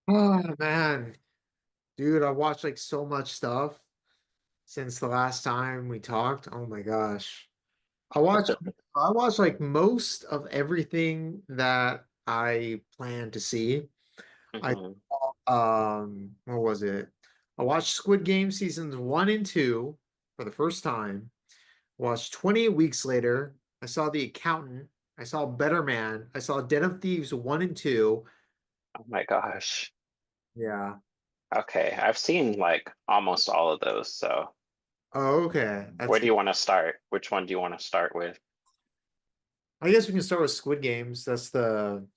Oh man, dude, I watched like so much stuff since the last time we talked. Oh my gosh. I watched I watched like most of everything that I plan to see. I hmm what was it? I watched Squid Game seasons 1 and 2 for the first time. Watched 28 weeks later. I saw The Accountant. I saw Better Man. I saw Den of Thieves 1 and 2. Oh my gosh. Yeah. Okay, I've seen like almost all of those, so Oh, okay. where That's do you want to start? Which one do you want to start with? I guess we can start with Squid Games. That's the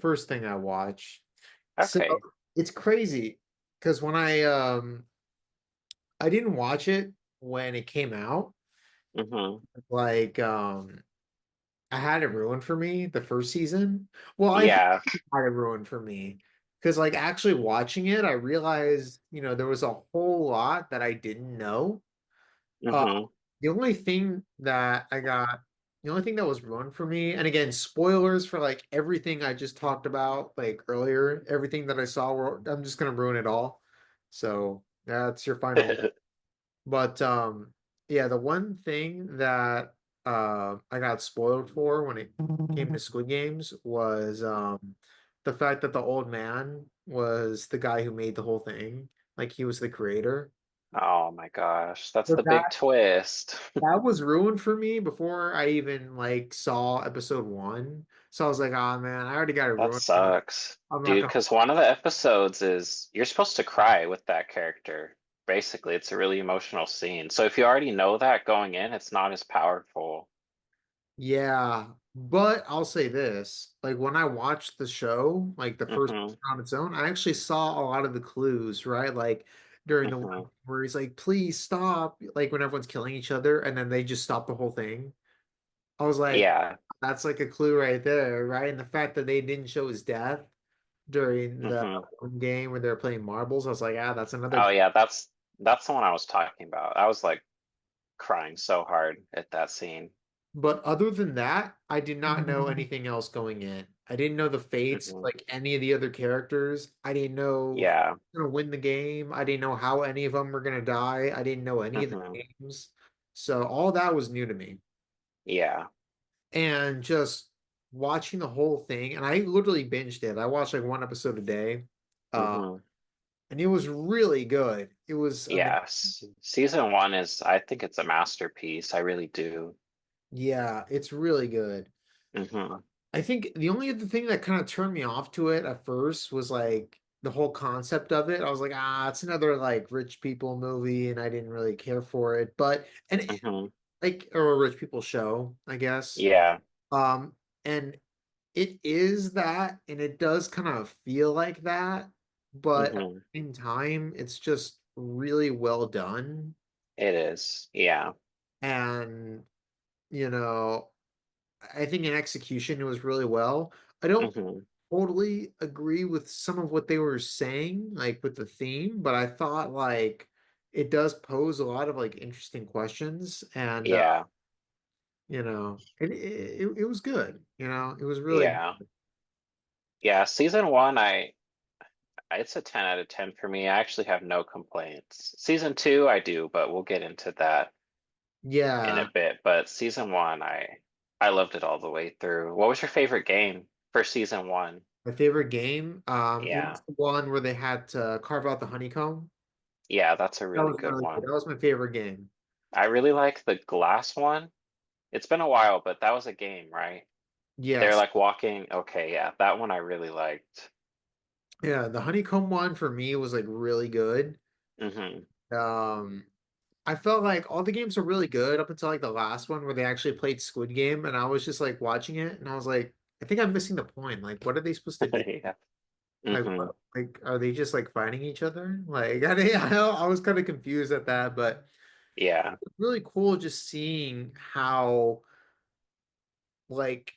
first thing I watch. So Okay. it's crazy because when I didn't watch it when it came out. hmm Like I had it ruined for me the first season. Well, I think Yeah. it had it ruined for me because like actually watching it, I realized, there was a whole lot that I didn't know. Uh, hmm the only thing that I got, the only thing that was ruined for me, and again, spoilers for like everything I just talked about like earlier, everything that I saw, I'm just gonna ruin it all. So that's your final. But yeah, the one thing that I got spoiled for when it came to Squid Games was the fact that the old man was the guy who made the whole thing. Like he was the creator. Oh my gosh, that's So the big that twist. that was ruined for me before I even like saw episode 1. So I was like, oh man, I already got it That ruined for me. sucks. I'm not Dude, gonna. because one of the episodes is you're supposed to cry with that character. Basically, it's a really emotional scene. So if you already know that going in, it's not as powerful. Yeah, but I'll say this, like when I watched the show, like the first hmm season on its own, I actually saw a lot of the clues, right? Like during the one hmm where he's like, please stop, like when everyone's killing each other and then they just stop the whole thing. I was like, Yeah. that's like a clue right there, right? And the fact that they didn't show his death during the hmm one game where they're playing marbles, I was like, ah, that's another Oh clue. yeah, that's the one I was talking about. I was like crying so hard at that scene. But other than that, I did not know anything else going in. I didn't know the fates of hmm like any of the other characters. I didn't know who's Yeah. gonna win the game. I didn't know how any of them were gonna die. I didn't know any of the hmm names. So all that was new to me. Yeah. And just watching the whole thing, and I literally binged it. I watched like one episode a day. Uh, hmm and it was really good. It was amazing. Yes. Season one is, I think it's a masterpiece. I really do. Yeah, it's really good. hmm I think the only other thing that kind of turned me off to it at first was like the whole concept of it. I was like, ah, it's another like rich people movie, and I didn't really care for it. But hmm like or a rich people show, I guess. Yeah. Um, and it is that, and it does kind of feel like that, but at hmm the same time, it's just really well done. It is. Yeah. And you know, I think in execution it was really well. I don't hmm totally agree with some of what they were saying, like with the theme, but I thought like it does pose a lot of like interesting questions, and Yeah. it was good. It was really Yeah. Yeah. Season one, it's a 10 out of 10 for me. I actually have no complaints. Season two, I do, but we'll get into that in a yeah. bit. But season one, I loved it all the way through. What was your favorite game for season one? My favorite game, Yeah. was the one where they had to carve out the honeycomb. Yeah, that's a That really was good really good. one. That was my favorite game. I really like the glass one. It's been a while, but that was a game, right? They're Yes. like walking. Okay, yeah, that one I really liked. Yeah, the honeycomb one for me was like really good. hmm Um, I felt like all the games were really good up until like the last one where they actually played Squid Game, and I was just like watching it, and I was like, I think I'm missing the point. Like, what are they supposed to do? Yeah. Like, hmm what, like, are they just like fighting each other? Like, I was kind of confused at that, but Yeah. it's really cool just seeing how like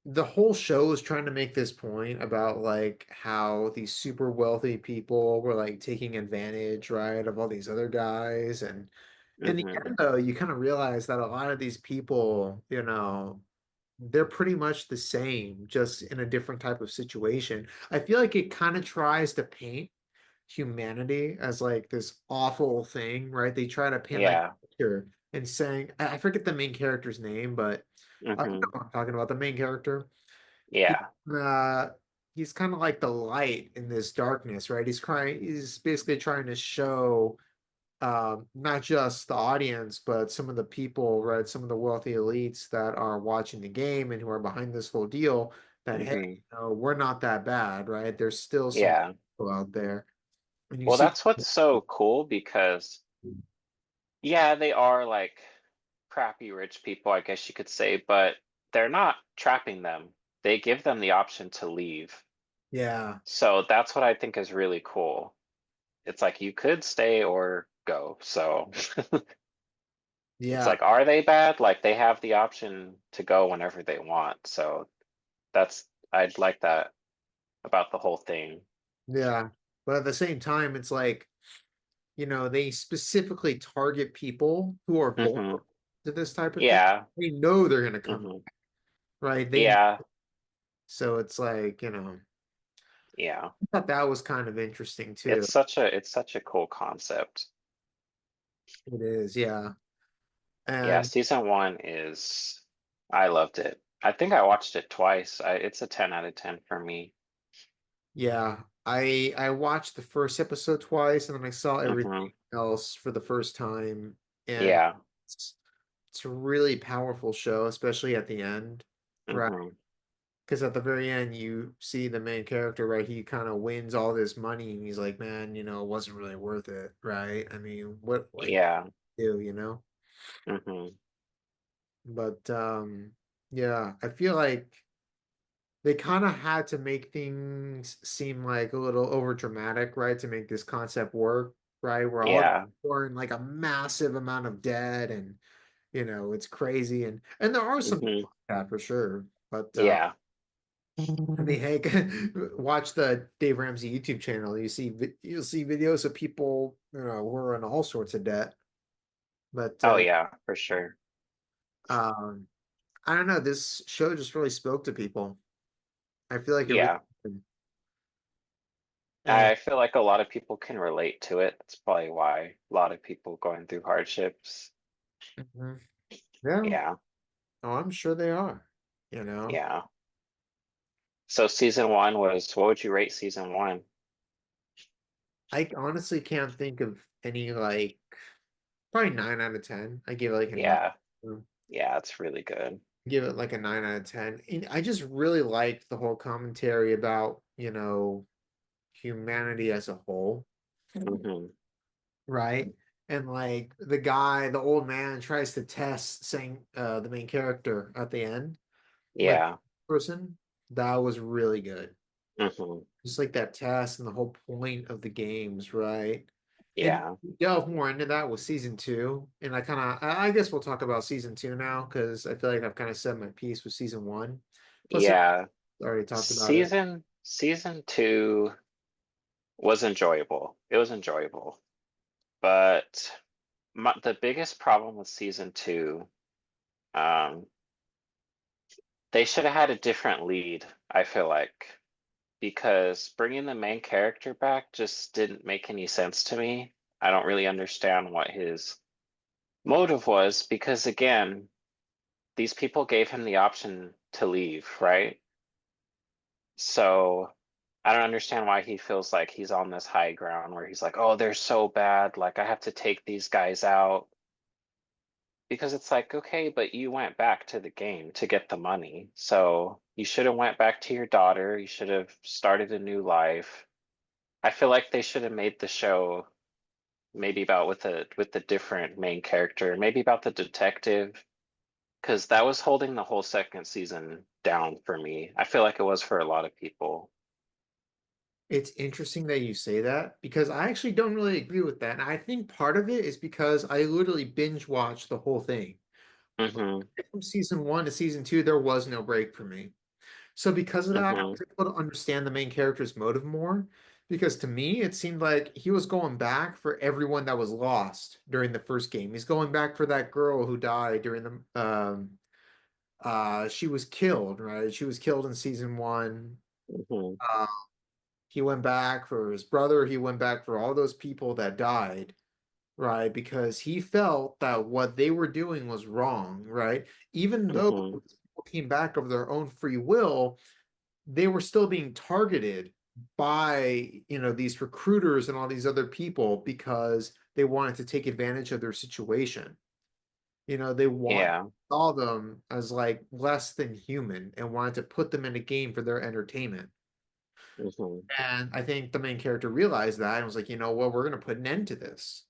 the whole show is trying to make this point about like how these super wealthy people were like taking advantage, right, of all these other guys. And in the hmm end, though, you kind of realize that a lot of these people, they're pretty much the same, just in a different type of situation. I feel like it kind of tries to paint humanity as like this awful thing, right? They try to paint that Yeah. picture and saying, I forget the main character's name, but I know Hmm. what I'm talking about. The main character. He, Yeah. uh, he's kind of like the light in this darkness, right? He's basically trying to show not just the audience, but some of the people, right? Some of the wealthy elites that are watching the game and who are behind this whole deal that, hey, Hmm. we're not that bad, right? There's still some Yeah. people out there. And you Well, see, that's what's so cool because, yeah, they are like crappy rich people, I guess you could say, but they're not trapping them. They give them the option to leave. yeah, So that's what I think is really cool. It's like you could stay or go. So it's yeah, like, are they bad? Like they have the option to go whenever they want. So that's, I'd like that about the whole thing. yeah. But at the same time, it's like, they specifically target people who are Hmm. vulnerable to this type of thing. Yeah. They know they're going to come, Hmm. right? Yeah. So it's like, Yeah. I thought that was kind of interesting too. It's such a cool concept. It is, yeah. Yeah, And season one I loved it. I think I watched it twice. It's a 10 out of 10 for me. yeah, I watched the first episode twice and then I saw Hmm. everything else for the first time. And Yeah. it's it's a really powerful show, especially at the end, right? Hmm. Because at the very end, you see the main character, right? He kind of wins all this money, and he's like, "Man, it wasn't really worth it, right? I mean, what like Yeah. do?" Hmm. But yeah, I feel like they kind of had to make things seem like a little over dramatic, right, to make this concept work, right? Where all the Yeah. people are in like a massive amount of debt, and it's crazy, and there are some Hmm. people like that for sure, but Yeah. I mean, heck, watch the Dave Ramsey YouTube channel. You'll see videos of people, who are in all sorts of debt. But Oh yeah, for sure. um, I don't know. This show just really spoke to people. I feel like it really Yeah. did. And I feel like a lot of people can relate to it. That's probably why a lot of people going through hardships. mhm. Yeah, Yeah. oh, I'm sure they are. You know, Yeah. So season one what would you rate season one? I honestly can't think of any like probably 9 out of 10. I give it like a nine. Yeah. Yeah, it's really good. Give it like a 9 out of 10. And I just really liked the whole commentary about humanity as a whole, Hmm. right? And like the old man tries to test saying the main character at the end, like Yeah. person, that was really good. Hmm. Just like that test and the whole point of the games, right? And Yeah. delve more into that with season two. And I guess we'll talk about season two now because I feel like I've kind of said my piece with season one. Plus, I Yeah. already talked about it. Season two was enjoyable. It was enjoyable. But the biggest problem with season two, um, they should have had a different lead, I feel like, because bringing the main character back just didn't make any sense to me. I don't really understand what his motive was because, again, these people gave him the option to leave, right? So I don't understand why he feels like he's on this high ground where he's like, oh, they're so bad. Like, I have to take these guys out. Because it's like, okay, but you went back to the game to get the money. So you should have went back to your daughter. You should have started a new life. I feel like they should have made the show maybe about with a different main character, maybe about the detective, because that was holding the whole second season down for me. I feel like it was for a lot of people. It's interesting that you say that because I actually don't really agree with that. And I think part of it is because I literally binge watched the whole thing. Hmm. From season one to season two, there was no break for me. So because of that, I Hmm. was able to understand the main character's motive more. Because to me, it seemed like he was going back for everyone that was lost during the first game. He's going back for that girl who died during she was killed, right? She was killed in season one. Hmm. Uh, he went back for his brother. He went back for all those people that died, right? Because he felt that what they were doing was wrong, right? Even though Hmm. people came back of their own free will, they were still being targeted by, these recruiters and all these other people because they wanted to take advantage of their situation. They Yeah. saw them as like less than human and wanted to put them in a game for their entertainment. Hmm. And I think the main character realized that and was like, what, we're going to put an end to this,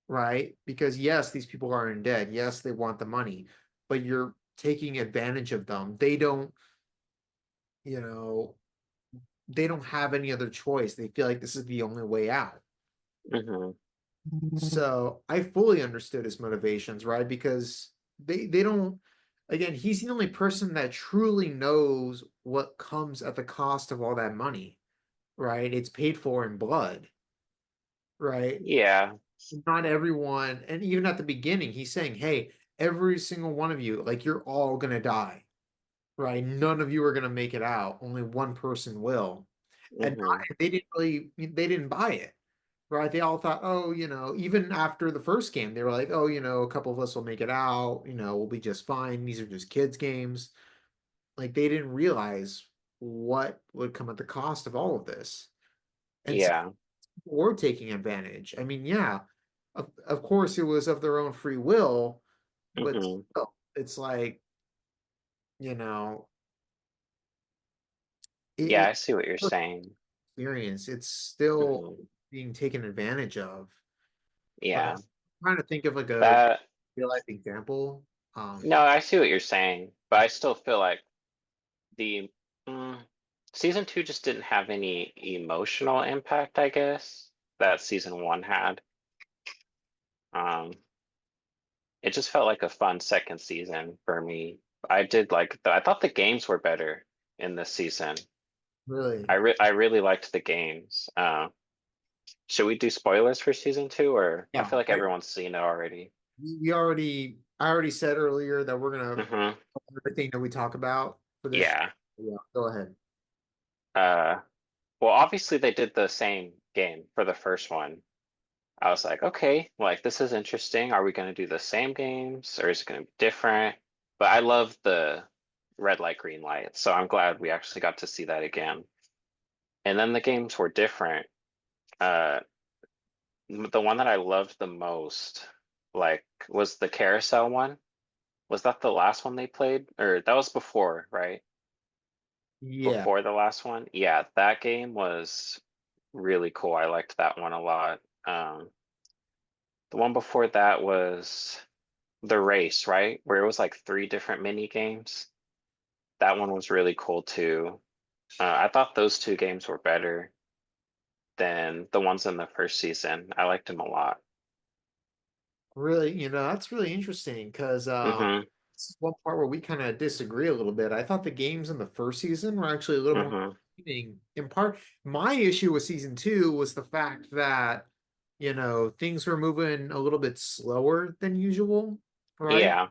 right? Because yes, these people aren't dead. Yes, they want the money, but you're taking advantage of them. You know, they don't have any other choice. They feel like this is the only way out. Hmm. So I fully understood his motivations, right? Because they don't, again, he's the only person that truly knows what comes at the cost of all that money, right? It's paid for in blood, right? Yeah. Not everyone, and even at the beginning, he's saying, hey, every single one of you, like you're all gonna die, right? None of you are gonna make it out. Only one person will. And Hmm. they didn't buy it, right? They all thought, oh, even after the first game, they were like, oh, a couple of us will make it out, we'll be just fine. These are just kids' games. Like they didn't realize what would come at the cost of all of this. And some Yeah. people were taking advantage. I mean, yeah, of course it was of their own free will, but Hmm. still, it's like, you know, Yeah, it I see what you're saying. experience, it's still Hmm. being taken advantage of. But I'm Yeah. trying to think of like a That, real life example. Um, no, I see what you're saying, but I still feel like the mm, season two just didn't have any emotional impact, I guess, that season one had. Um, it just felt like a fun second season for me. I thought the games were better in this season. really, I really liked the games. Should we do spoilers for season two, or I yeah. feel like everyone's seen it already? I already said earlier that we're gonna Hmm. cover everything that we talk about for this. Yeah. Yeah, go ahead. Uh, well, obviously they did the same game for the first one. I was like, okay, like this is interesting. Are we going to do the same games or is it going to be different? But I love the red light, green light, so I'm glad we actually got to see that again. And then the games were different. Uh, the one that I loved the most, like, was the carousel one. Was that the last one they played? Or that was before, right? Yeah, Before the last one? Yeah, that game was really cool. I liked that one a lot. The one before that was the race, right? Where it was like three different mini games. That one was really cool too. I thought those two games were better than the ones in the first season. I liked them a lot. really, that's really interesting because Hmm. this is one part where we kind of disagree a little bit. I thought the games in the first season were actually a little more Hmm. entertaining. In part, my issue with season two was the fact that, things were moving a little bit slower than usual, right? Yeah.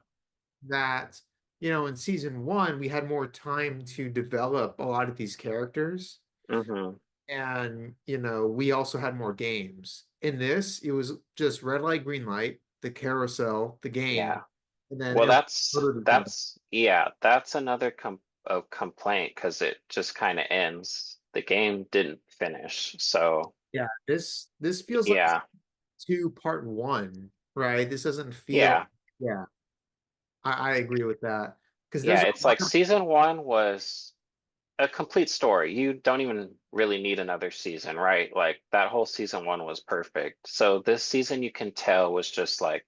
That, in season one, we had more time to develop a lot of these characters. Hmm. And, we also had more games. In this, it was just red light, green light, the carousel, the game, Yeah. and then Well, every that's murdered each other. that's yeah, that's another complaint because it just kind of ends. The game didn't finish. So, Yeah, this feels like yeah. two part one, right? This doesn't feel, Yeah. yeah, I agree with that. Because Yeah, there's a it's lot like of, season one was a complete story. You don't even really need another season, right? Like that whole season one was perfect. So this season you can tell was just like,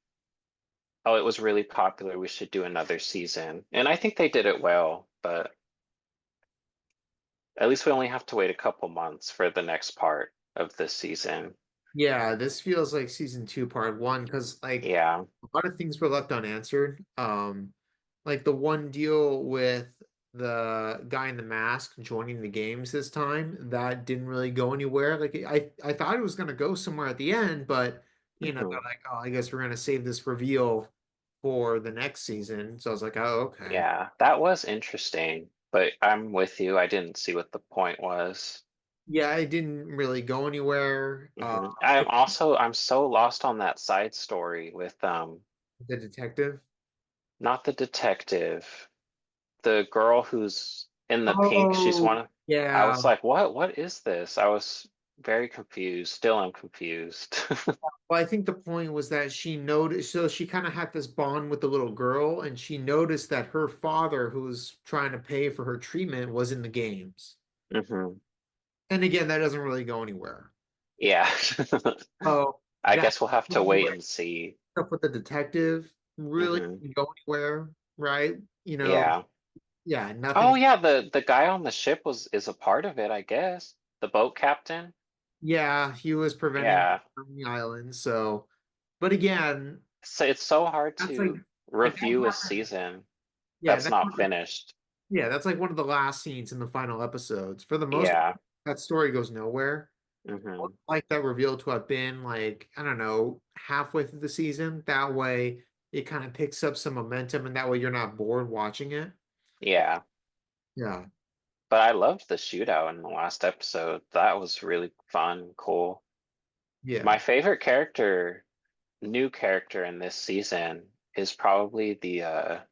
oh, it was really popular. We should do another season. And I think they did it well, but at least we only have to wait a couple months for the next part of this season. yeah, this feels like season two, part one, because like Yeah. a lot of things were left unanswered. Like the one deal with the guy in the mask joining the games this time, that didn't really go anywhere. Like I thought it was gonna go somewhere at the end, but they're Hmm. like, oh, I guess we're gonna save this reveal for the next season. So I was like, oh, okay. Yeah, that was interesting, but I'm with you. I didn't see what the point was. Yeah, it didn't really go anywhere. I'm so lost on that side story with The detective. not the detective, the girl who's in the pink. She's Oh, one of, I yeah. was like, what is this? I was very confused. Still am confused. Well, I think the point was that she noticed, so she kind of had this bond with the little girl, and she noticed that her father, who was trying to pay for her treatment, was in the games. hmm And again, that doesn't really go anywhere. Yeah. Oh, I that guess we'll have to wait and see. stuff with the detective really hmm didn't go anywhere, right? Yeah. Yeah, Oh nothing. yeah, the guy on the ship was is a part of it, I guess. The boat captain. Yeah, he was preventing Yeah. from the island. So, but again, So it's so hard that's to like that review a happened. season Yeah, that's not finished. that's like one of the last scenes in the final episodes. For the most Yeah. part, that story goes nowhere. I would hmm like that reveal to have been like, I don't know, halfway through the season. That way it kind of picks up some momentum and that way you're not bored watching it. Yeah. Yeah. But I loved the shootout in the last episode. That was really fun, cool. Yeah. My favorite character, new character in this season is probably the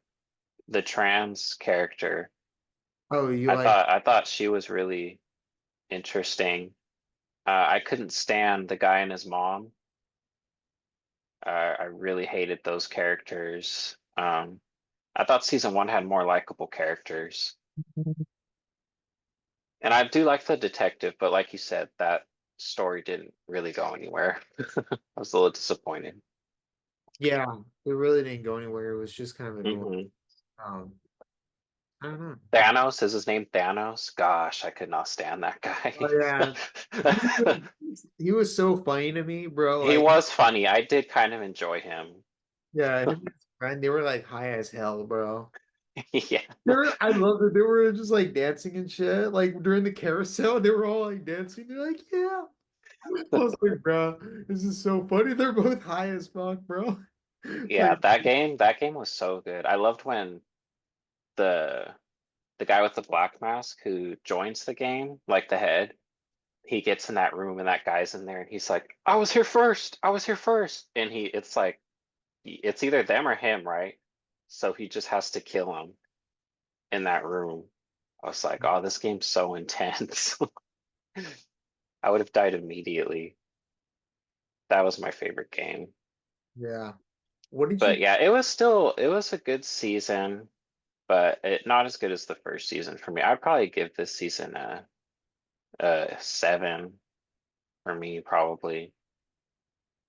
trans character. Oh, you like I thought she was really interesting. I couldn't stand the guy and his mom. I really hated those characters. I thought season one had more likable characters. And I do like the detective, but like you said, that story didn't really go anywhere. I was a little disappointed. yeah, it really didn't go anywhere. It was just kind of annoying. hmm Um, I don't know. Thanos, is his name Thanos? Gosh, I could not stand that Oh guy. yeah. He was so funny to me, bro. He Like, was funny. I did kind of enjoy him. yeah, him and his friend, they were like high as hell, bro. Yeah. I love that they were just like dancing and shit. Like during the carousel, they were all like dancing. They're like, yeah. I was like, bro, this is so funny. They're both high as fuck, bro. Yeah, Playing. that game was so good. I loved when the the guy with the black mask who joins the game, like the head, he gets in that room and that guy's in there and he's like, I was here first. I was here first. And it's like, it's either them or him, right? So he just has to kill him in that room. I was like, oh, this game's so intense. I would have died immediately. That was my favorite game. Yeah. What did But you? yeah, it was a good season, but not as good as the first season for me. I'd probably give this season a 7 for me, probably.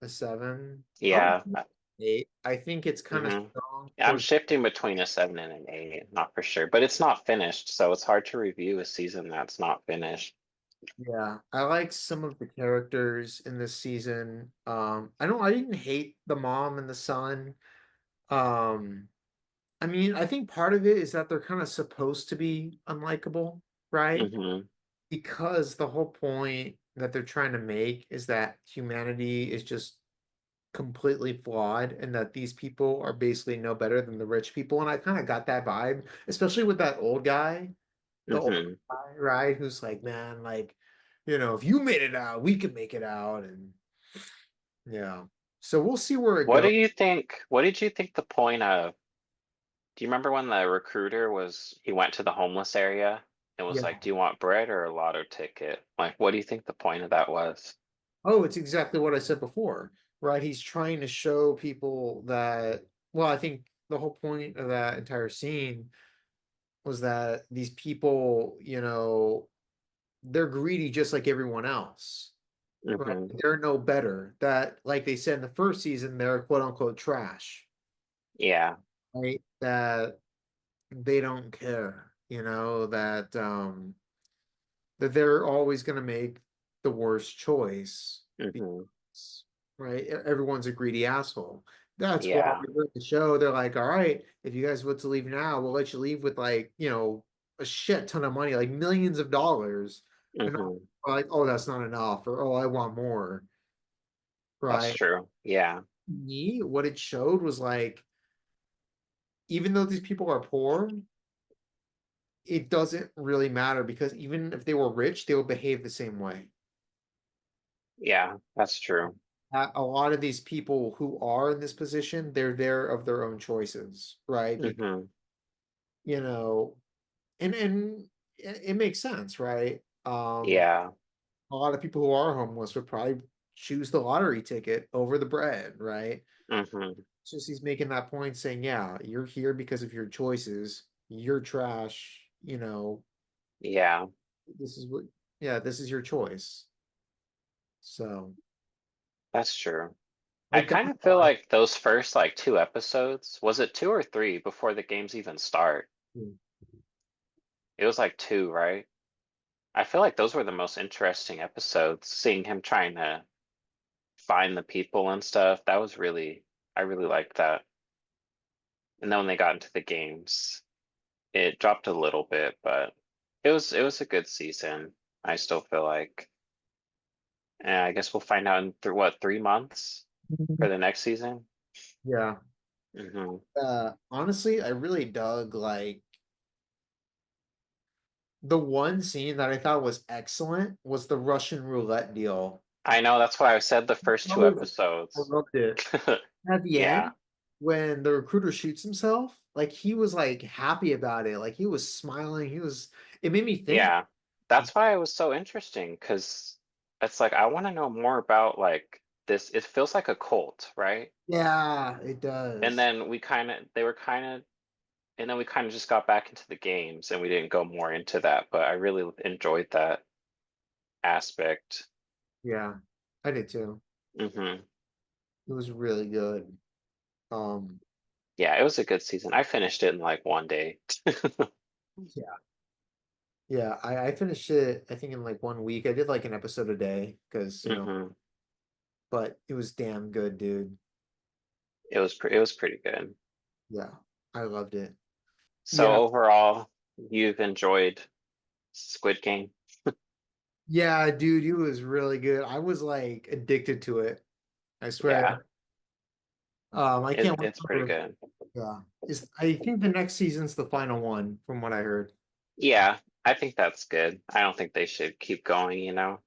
A seven? I'll Yeah. give it an eight. I think it's kind of hmm strong I'm towards. shifting between a 7 and an 8, not for sure, but it's not finished, so it's hard to review a season that's not finished. Yeah, I like some of the characters in this season. I didn't hate the mom and the son. Um, I mean, I think part of it is that they're kind of supposed to be unlikable, right? hmm Because the whole point that they're trying to make is that humanity is just completely flawed and that these people are basically no better than the rich people. And I kind of got that vibe, especially with that old guy, the old hmm guy, right? Who's like, man, like, if you made it out, we can make it out. And yeah. So we'll see where it What do goes. you think? What did you think the point of? Do you remember when the recruiter he went to the homeless area and was like, Yeah. "Do you want bread or a lotto ticket?" Like, what do you think the point of that was? Oh, it's exactly what I said before, right? He's trying to show people that, well, I think the whole point of that entire scene was that these people, they're greedy just like everyone else, right? hmm They're no better. That, like they said in the first season, they're quote unquote trash, Yeah. right? That they don't care, that they're always going to make the worst choice hmm because, right, everyone's a greedy asshole. That's why Yeah. during the show they're like, all right, if you guys want to leave now, we'll let you leave with like, a shit ton of money, like millions of dollars. And I'm hmm like, oh, that's not enough, or oh, I want more, That's right? true. Yeah. Me, what it showed was like even though these people are poor, it doesn't really matter because even if they were rich, they would behave the same way. Yeah, that's true. A lot of these people who are in this position, they're there of their own choices, right? Because, Hmm. you know, and it makes sense, right? Yeah. A lot of people who are homeless would probably choose the lottery ticket over the bread, right? Hmm. It's just he's making that point saying, yeah, you're here because of your choices. You're trash, Yeah, this is what, yeah, this is your choice. So that's true. I I got, kind of feel like those first like two episodes, was it two or three before the games even start? It was like two, right? I feel like those were the most interesting episodes, seeing him trying to find the people and stuff. That was really, I really liked that. And then when they got into the games, it dropped a little bit, but it was a good season. I still feel like. And I guess we'll find out in what, 3 months for the next season? yeah. Hmm. Honestly, I really dug like the one scene that I thought was excellent was the Russian roulette deal. I know that's why I said the first That two was, I episodes. loved it. At the Yeah, end, when the recruiter shoots himself, like he was like happy about it. Like he was smiling. It made me think. yeah. That's why it was so interesting because it's like I want to know more about like this. It feels like a cult, right? Yeah, it And does. then they were kind of, and then we kind of just got back into the games and we didn't go more into that. But I really enjoyed that aspect. Yeah, I did too. Hmm. It was really good. Um, Yeah, it was a good season. I finished it in like one day. yeah, yeah. I finished it, I think, in like 1 week. I did like an episode a day because, Hmm. but it was damn good, dude. It was pretty good. Yeah, I loved it. So Yeah, overall, you've enjoyed Squid Game? yeah, dude, it was really good. I was like addicted to it. I Yeah, swear. I can't wait it's pretty for, good. yeah. I think the next season's the final one, from what I heard. Yeah, I think that's good. I don't think they should keep going, you know?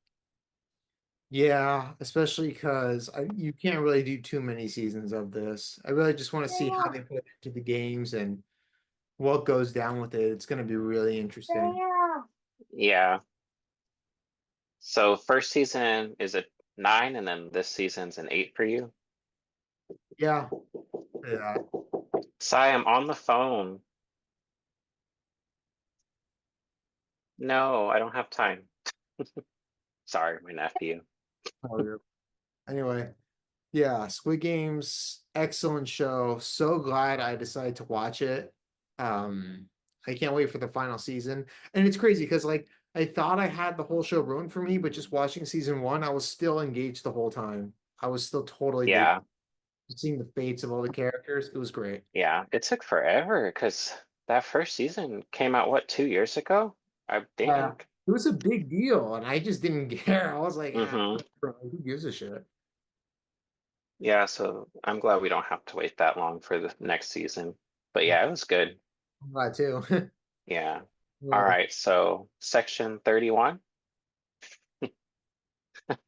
Yeah, especially because you can't really do too many seasons of this. I really just want to see how they put it into the games and what goes down with it. It's going to be really interesting. Yeah. So first season is a 9, and then this season's an 8 for you. Yeah, yeah. Sai, I'm on the phone. No, I don't have time. Sorry, my nephew. Oh, anyway, yeah, Squid Game's excellent show. So glad I decided to watch it. Um, I can't wait for the final season. And it's crazy because like I thought I had the whole show ruined for me, but just watching season one, I was still engaged the whole time. I was still totally digging Yeah, seeing the fates of all the characters. It was great. yeah. It took forever because that first season came out, what, 2 years ago? I Yeah. think. It was a big deal, and I just didn't care. I was like, ah, Hmm. who gives a shit? Yeah, so I'm glad we don't have to wait that long for the next season. But yeah, it was good. I'm glad too. Yeah. All Anyway, right, so section 31.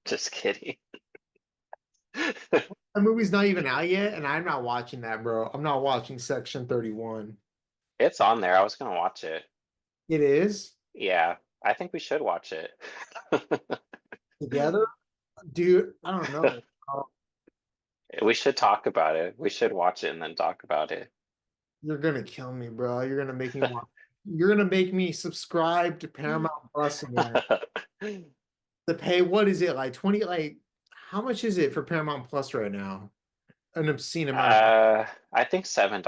Just kidding. the movie's not even out yet, and I'm not watching that, bro. I'm not watching Section 31. It's on there. I was gonna watch it. It is Yeah, I think we should watch it. together, dude. I don't know. We should talk about it. We should watch it and then talk about it. You're gonna kill me, bro. You're gonna make me want. You're gonna make me subscribe to Paramount Plus again. The pay, what is it like 20? Like, how much is it for Paramount Plus right now? An obscene amount of I think $7.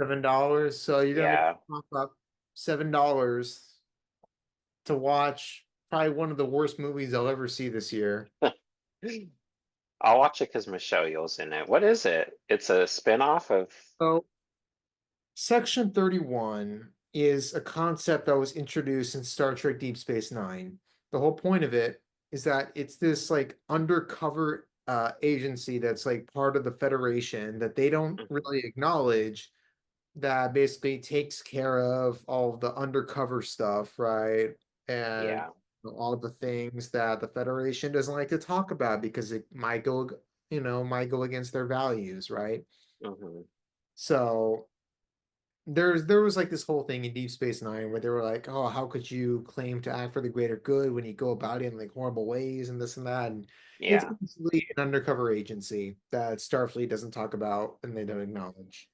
$7. So you're gonna make me Yeah. pop up $7 to watch probably one of the worst movies I'll ever see this year. I'll watch it because Michelle Yeoh's in it. What is it? It's a spin-off of. So Section 31 is a concept that was introduced in Star Trek Deep Space Nine. The whole point of it is that it's this like undercover agency that's like part of the Federation that they don't Mhm. really acknowledge, that basically takes care of all of the undercover stuff, right? And Yeah. all of the things that the Federation doesn't like to talk about because it might go, might go against their values, right? Hmm. So there was like this whole thing in Deep Space Nine where they were like, "Oh, how could you claim to act for the greater good when you go about it in like horrible ways and this and that?" And it's Yeah. basically an undercover agency that Starfleet doesn't talk about and they don't acknowledge.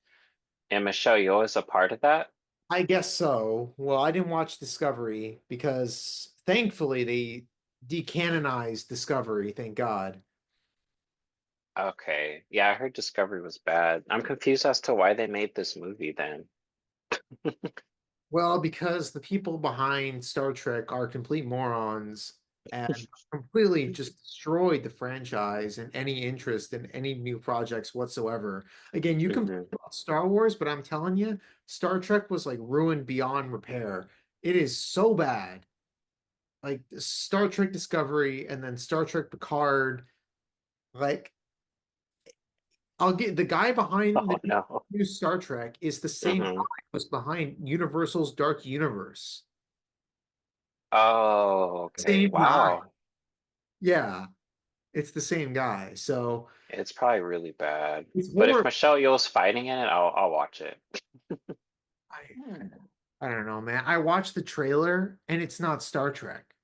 And Michelle Yeoh is a part of that? I guess so. Well, I didn't watch Discovery because thankfully they decanonized Discovery, thank God. Okay. Yeah, I heard Discovery was bad. I'm confused as to why they made this movie then. Well, because the people behind Star Trek are complete morons and completely just destroyed the franchise and any interest in any new projects whatsoever. Again, you complain Hmm. about Star Wars, but I'm telling you, Star Trek was like ruined beyond repair. It is so bad. Like Star Trek Discovery and then Star Trek Picard, like I'll get the guy behind Oh the no. new Star Trek is the same guy Hmm. who was behind Universal's Dark Universe. Oh, okay. Same guy. Wow. Yeah, it's the same guy. So It's probably really bad. it's But if horrible. Michelle Yeoh's fighting in it, I'll watch it. I don't know, man. I watched the trailer and it's not Star Trek.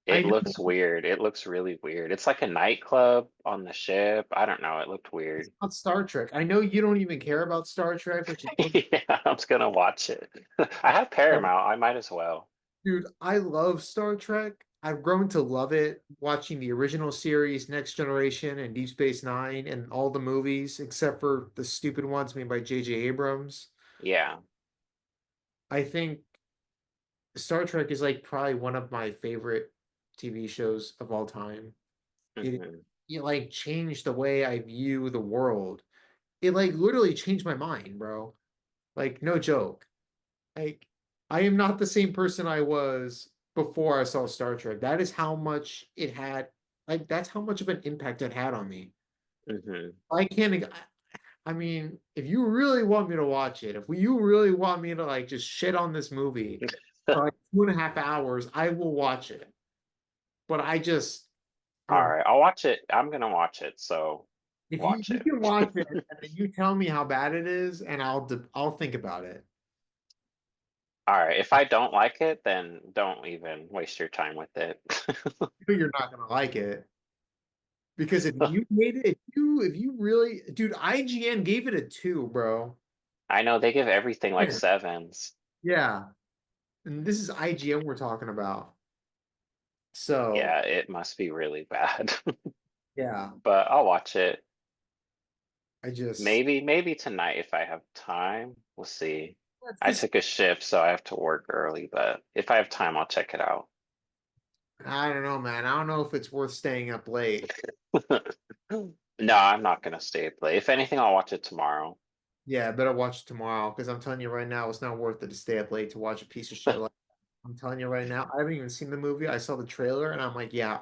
I It know looks weird. It looks really weird. It's like a nightclub on the ship. I don't know. It looked it's weird. not Star Trek. I know you don't even care about Star Trek, which is Yeah, I'm just gonna watch it. I have Paramount. I might as well. dude, I love Star Trek. I've grown to love it watching the original series, Next Generation, and Deep Space Nine, and all the movies, except for the stupid ones made by J.J. Abrams. Yeah. I think Star Trek is like probably one of my favorite TV shows of all time. It Hmm. it like changed the way I view the world. It like literally changed my mind, bro. Like no joke. Like I am not the same person I was before I saw Star Trek. That is how much it had, like that's how much of an impact it had on me. Hmm. I can't I mean, if you really want me to watch it, if you really want me to like just shit on this movie for like 2.5 hours, I will watch it. But I just I All don't know. right, I'll watch it. I'm gonna watch it, so If you watch you it. can watch it and then you tell me how bad it is, and I'll think about it. All right, if I don't like it, then don't even waste your time with it. You're not gonna like it. Because if you made it, if you really, dude, IGN gave it a 2, bro. I know they give everything like Yeah. sevens. Yeah. And this is IGN we're talking about. So, Yeah, it must be really bad. yeah, But I'll watch it. I just, Maybe tonight if I have time. We'll see. that's I because took a shift, so I have to work early, but if I have time, I'll check it out. I don't know, man. I don't know if it's worth staying up late. No, I'm not gonna stay up late. If anything, I'll watch it tomorrow. Yeah, I better watch it tomorrow because I'm telling you right now, it's not worth it to stay up late to watch a piece of shit like I'm telling you right now. I haven't even seen the movie. I saw the trailer and I'm like, yeah,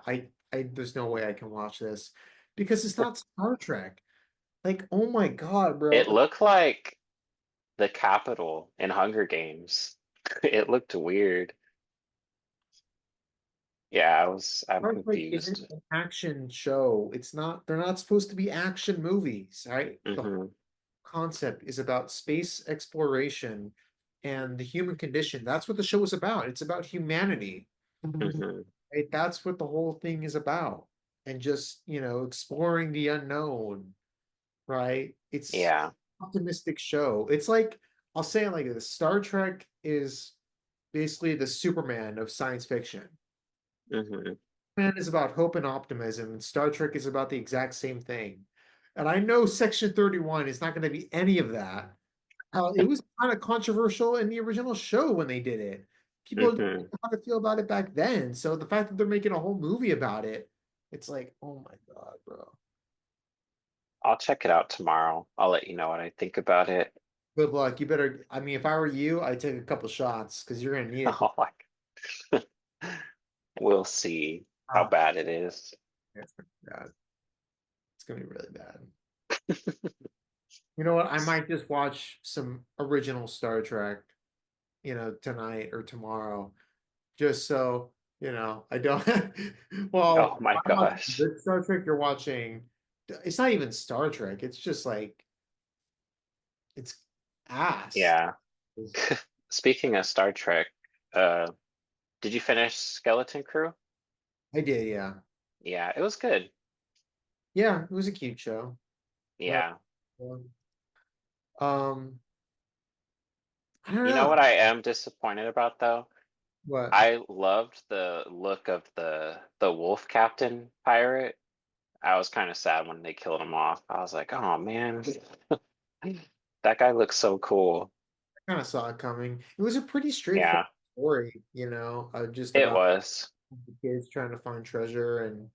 there's no way I can watch this because it's not Star Trek. Like, oh my God, It bro. looked like the Capitol in Hunger Games. It looked weird. Yeah, I'm Star Trek isn't confused. an action show. They're not supposed to be action movies, right? The whole Hmm. concept is about space exploration and the human condition. That's what the show is about. It's about humanity, Hmm. right? That's what the whole thing is about. And just, exploring the unknown, right? It's Yeah. an optimistic show. It's like, I'll say it like this, Star Trek is basically the Superman of science fiction. Hmm. Man is about hope and optimism, and Star Trek is about the exact same thing. And I know Section 31 is not going to be any of that. It was kind of controversial in the original show when they did it. People didn't Hmm. know how to feel about it back then. So the fact that they're making a whole movie about it, it's like, oh my God, bro. I'll check it out tomorrow. I'll let you know what I think about it. Good luck. You better, I mean, if I were you, I'd take a couple shots because you're going to need it. Oh my We'll see how Ah, bad it is. it's gonna be bad. It's going to be really bad. You know what? I might just watch some original Star Trek, tonight or tomorrow, just so, I don't. Oh Well, my I'm watching gosh. good Star Trek. You're watching. It's not even Star Trek. It's just like it's ass. Yeah. Speaking of Star Trek, uh, did you finish Skeleton Crew? I did, yeah, Yeah, it was good. yeah. It was a cute show. Uh, Yeah. um, I don't You know know what I am disappointed about though? what. I loved the look of the Wolf Captain pirate. I was kind of sad when they killed him off. I was like, oh man, that guy looks so cool. Kind of saw it coming. It was a pretty straightforward Yeah, story, just it about was. the kids trying to find treasure, and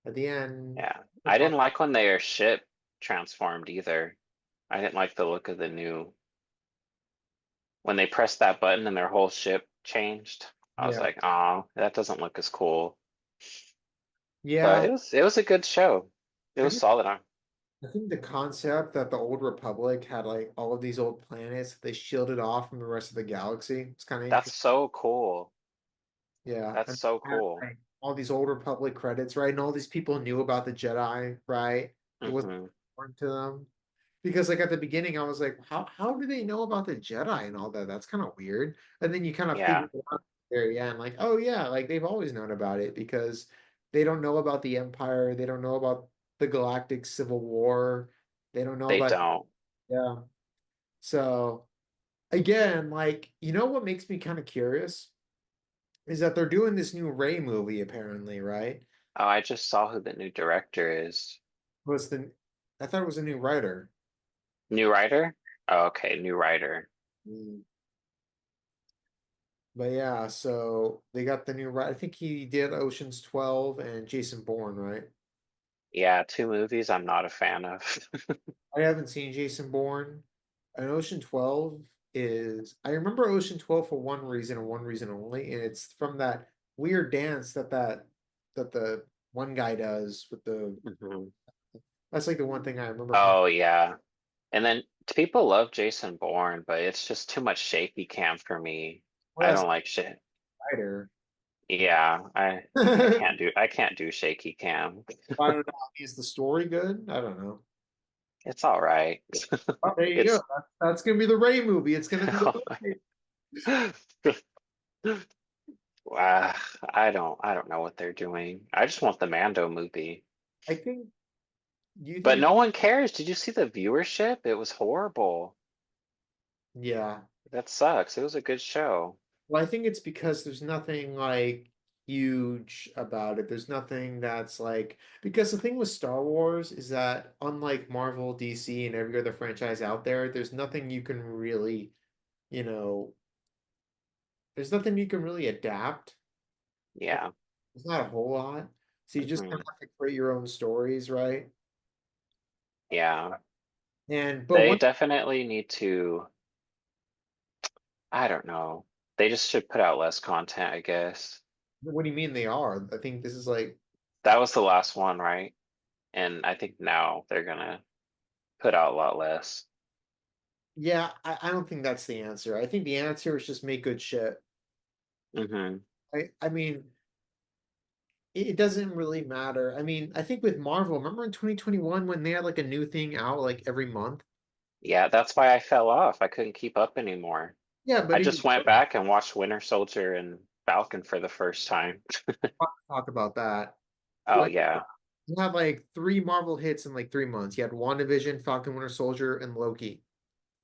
at the end, Yeah. the I fun- didn't like when their ship transformed either. I didn't like the look of the new when they pressed that button and their whole ship changed. I was yeah, like, oh, that doesn't look as cool. But yeah. it was a good show. It I was just solid on. I think the concept that the old Republic had like all of these old planets they shielded off from the rest of the galaxy. It's kind of That's interesting. so cool. Yeah, That's and so had, cool. like, all these old Republic credits, right? And all these people knew about the Jedi, right? It wasn't Hmm. important to them. Because like at the beginning, I was like, how do they know about the Jedi and all that? That's kind of weird. And then you kind of figure Yeah, it out there, yeah, and like, oh yeah, like they've always known about it because they don't know about the Empire, they don't know about the Galactic Civil War, they don't know they about don't. yeah. So again, like, what makes me kind of curious is that they're doing this new Ray movie apparently, right? Oh, I just saw who the new director is. Was the I thought it was a new writer. New writer? Oh, okay, new writer. Mm. But yeah, so they got the new right. I think he did Ocean's 12 and Jason Bourne, right? Yeah, two movies I'm not a fan of. I haven't seen Jason Bourne. And Ocean 12 I remember Ocean 12 for one reason and one reason only, and it's from that weird dance that the one guy does with the Mhm. that's like the one thing I remember from Oh yeah. And then people love Jason Bourne, but it's just too much shaky cam for me. well, I that's don't like shit. the writer. Yeah, I I can't do shaky cam. don't know. Is the story good? I don't know. It's all right. Oh, there you go. It's That's gonna be the Ray movie. It's gonna be the Ray. I don't know what they're doing. I just want the Mando movie. I think you think But it's no one cares. Did you see the viewership? It was horrible. yeah. That sucks. It was a good show. Well, I think it's because there's nothing like huge about it. There's nothing that's like because the thing with Star Wars is that unlike Marvel, DC, and every other franchise out there, there's nothing you can really, you know, there's nothing you can really adapt. Like, Yeah. there's not a whole lot. So you just kind Hmm. of have to create your own stories, right? Yeah. And but They one, definitely need to, I don't know. They just should put out less content, I guess. what do you mean they are? I think this is like That was the last one, right? And I think now they're gonna put out a lot less. yeah, I don't think that's the answer. I think the answer is just make good shit. Hmm. I mean, it doesn't really matter. I mean, I think with Marvel, remember in 2021 when they had like a new thing out like every month? Yeah, that's why I fell off. I couldn't keep up anymore. Yeah, but I even just went back and watched Winter Soldier and Falcon for the first time. talk about that. Oh Like yeah. you had like three Marvel hits in like 3 months. You had WandaVision, Falcon Winter Soldier, and Loki.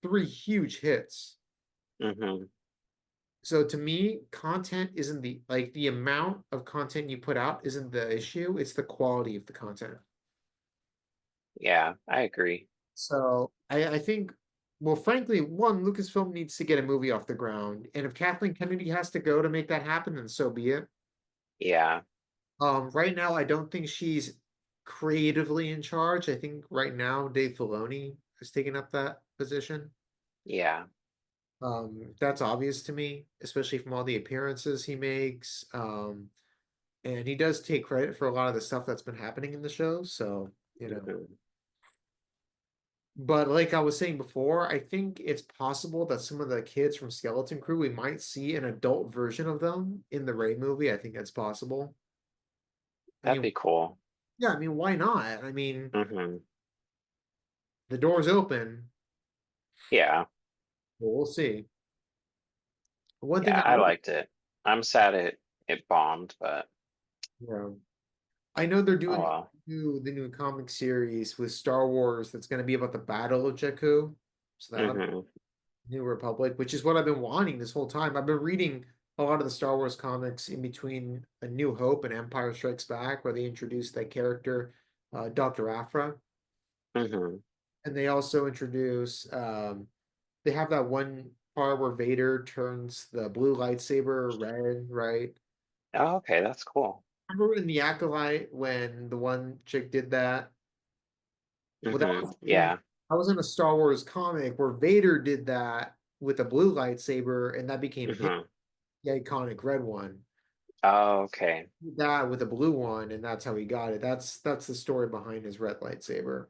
Three huge hits. Hmm. So to me, content isn't the amount of content you put out isn't the issue, it's the quality of the content. Yeah, I agree. So I think, well, frankly, one, Lucasfilm needs to get a movie off the ground. And if Kathleen Kennedy has to go to make that happen, then so be it. Yeah, Right now, I don't think she's creatively in charge. I think right now Dave Filoni has taken up that position. yeah. That's obvious to me, especially from all the appearances he makes. And he does take credit for a lot of the stuff that's been happening in the show. So, Hmm. But like I was saying before, I think it's possible that some of the kids from Skeleton Crew, we might see an adult version of them in the Ray movie. I think that's possible. I That'd mean, be cool. yeah, I mean, why not? I mean, Hmm. the door's open. Yeah, Well, we'll see. One thing yeah, I I will, liked it. I'm sad it bombed, but yeah, I know they're oh doing well. the new comic series with Star Wars that's going to be about the Battle of Jakku. So that'll be Hmm. New Republic, which is what I've been wanting this whole time. I've been reading a lot of the Star Wars comics in between A New Hope and Empire Strikes Back, where they introduced that character, Dr. Aphra. Hmm. And they also introduce, they have that one part where Vader turns the blue lightsaber red, right? Oh, okay, that's cool. Remember in The Acolyte when the one chick did that? Well, Yeah. that was in a Star Wars comic where Vader did that with a blue lightsaber, and that became his Hmm. the iconic red one. Oh, okay. That with a blue one, and that's how he got it. That's the story behind his red lightsaber.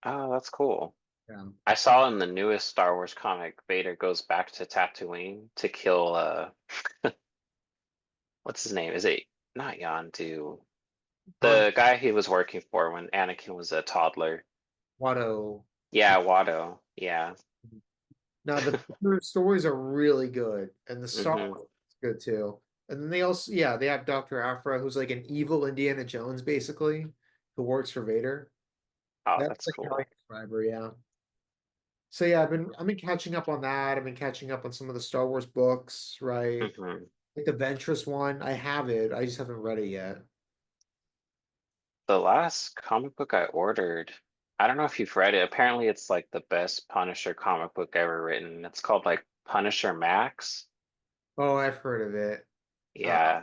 Oh, that's cool. Yeah. I saw in the newest Star Wars comic, Vader goes back to Tatooine to kill what's his name? Is it not Yondu? Han The guy he was working for when Anakin was a toddler. Watto. Yeah, Watto. Yeah. Now the Prequel stories are really good, and the Star Hmm. Wars is good too. And then they also, yeah, they have Dr. Aphra, who's like an evil Indiana Jones, basically, who works for Vader. Oh, That's that's like how I cool. describe her, yeah. So yeah, I've been catching up on that. I've been catching up on some of the Star Wars books, right? Hmm. Like the Ventress one, I have it. I just haven't read it yet. The last comic book I ordered, I don't know if you've read it. Apparently, it's like the best Punisher comic book ever written. It's called like Punisher Max. Oh, I've heard of it. Uh, Yeah,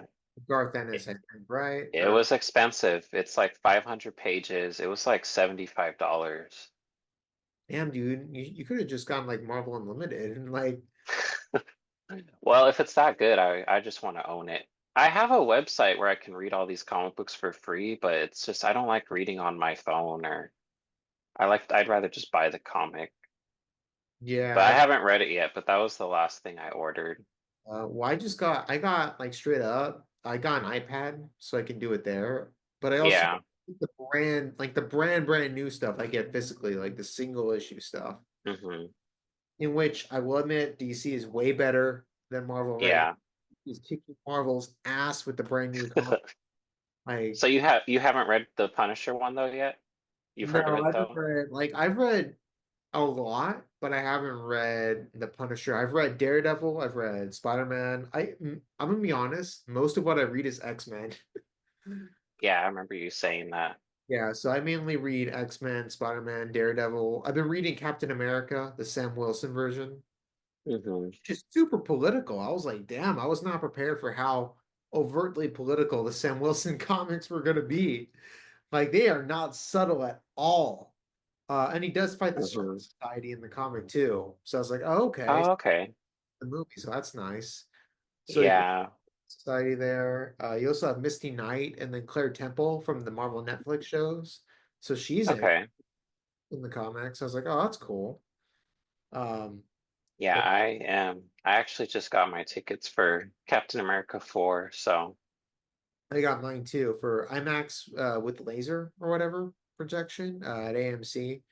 Garth it, Ennis, I think, right? it Or was expensive. It's like 500 pages. It was like $75. damn, dude, you could have just gotten like Marvel Unlimited and like, Well, if it's that good, I just want to own it. I have a website where I can read all these comic books for free, but it's just I don't like reading on my phone or I'd rather just buy the comic. yeah, But I haven't read it yet, but that was the last thing I ordered. well, I got like straight up, I got an iPad so I can do it there. But I also Yeah. like the brand new stuff I get physically, like the single issue stuff, Hmm. in which I will admit DC is way better than Marvel right now. Yeah. He's kicking Marvel's ass with the brand new comic. Like, So you haven't read the Punisher one though yet? You've no, heard of I it haven't though? read like I've read a lot, but I haven't read The Punisher. I've read Daredevil, I've read Spider-Man. I'm gonna be honest, most of what I read is X-Men. Yeah, I remember you saying that. Yeah, so I mainly read X-Men, Spider-Man, Daredevil. I've been reading Captain America, the Sam Wilson version, Hmm. which is super political. I was like, damn, I was not prepared for how overtly political the Sam Wilson comics were gonna be. Like they are not subtle at all. And he does fight the Hmm. Star Society in the comic too. So I was like, oh, okay, Oh, okay. the movie, so that's nice. So you got Yeah. Society there. You also have Misty Knight and then Claire Temple from the Marvel Netflix shows. So she's Okay. in the comics. I was like, oh, that's cool. Um, Yeah, and I am. I actually just got my tickets for Captain America 4, so I got mine too for IMAX with laser or whatever projection at AMC.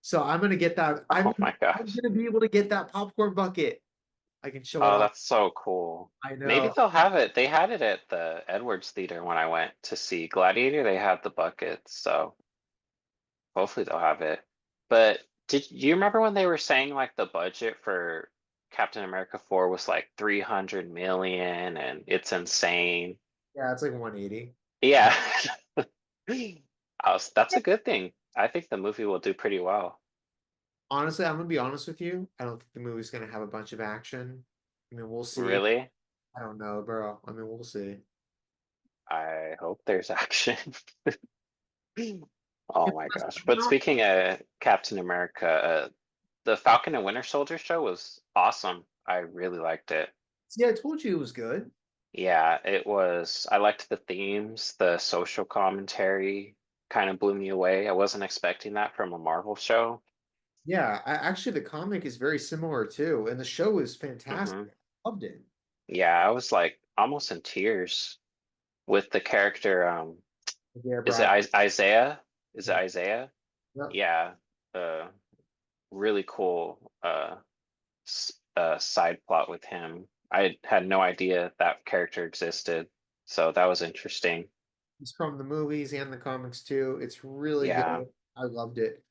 So I'm gonna get that. oh my I'm gosh. gonna be able to get that popcorn bucket. I can show it Oh, off. that's so cool. I Maybe know. they'll have it. They had it at the Edwards Theater when I went to see Gladiator. They had the buckets, so hopefully they'll have it. But did you remember when they were saying like the budget for Captain America 4 was like 300 million and it's insane? Yeah, it's like 180. Yeah. That's a good thing. I think the movie will do pretty well. Honestly, I'm gonna be honest with you. I don't think the movie's gonna have a bunch of action. I mean, we'll see. Really? I don't know, bro. I mean, we'll see. I hope there's action. Oh If my it's gosh. But not- speaking of Captain America, the Falcon and Winter Soldier show was awesome. I really liked it. Yeah, I told you it was good. Yeah, it was. I liked the themes, the social commentary, kind of blew me away. I wasn't expecting that from a Marvel show. Yeah, actually, the comic is very similar too, and the show is Hmm. fantastic. Loved it. Yeah, I was like almost in tears with the character. Yeah, Is it Brad. Isaiah? Is it Yeah. Isaiah? Yep. Yeah, really cool side plot with him. I had no idea that character existed, so that was interesting. It's from the movies and the comics too. It's really Yeah. good. I loved it.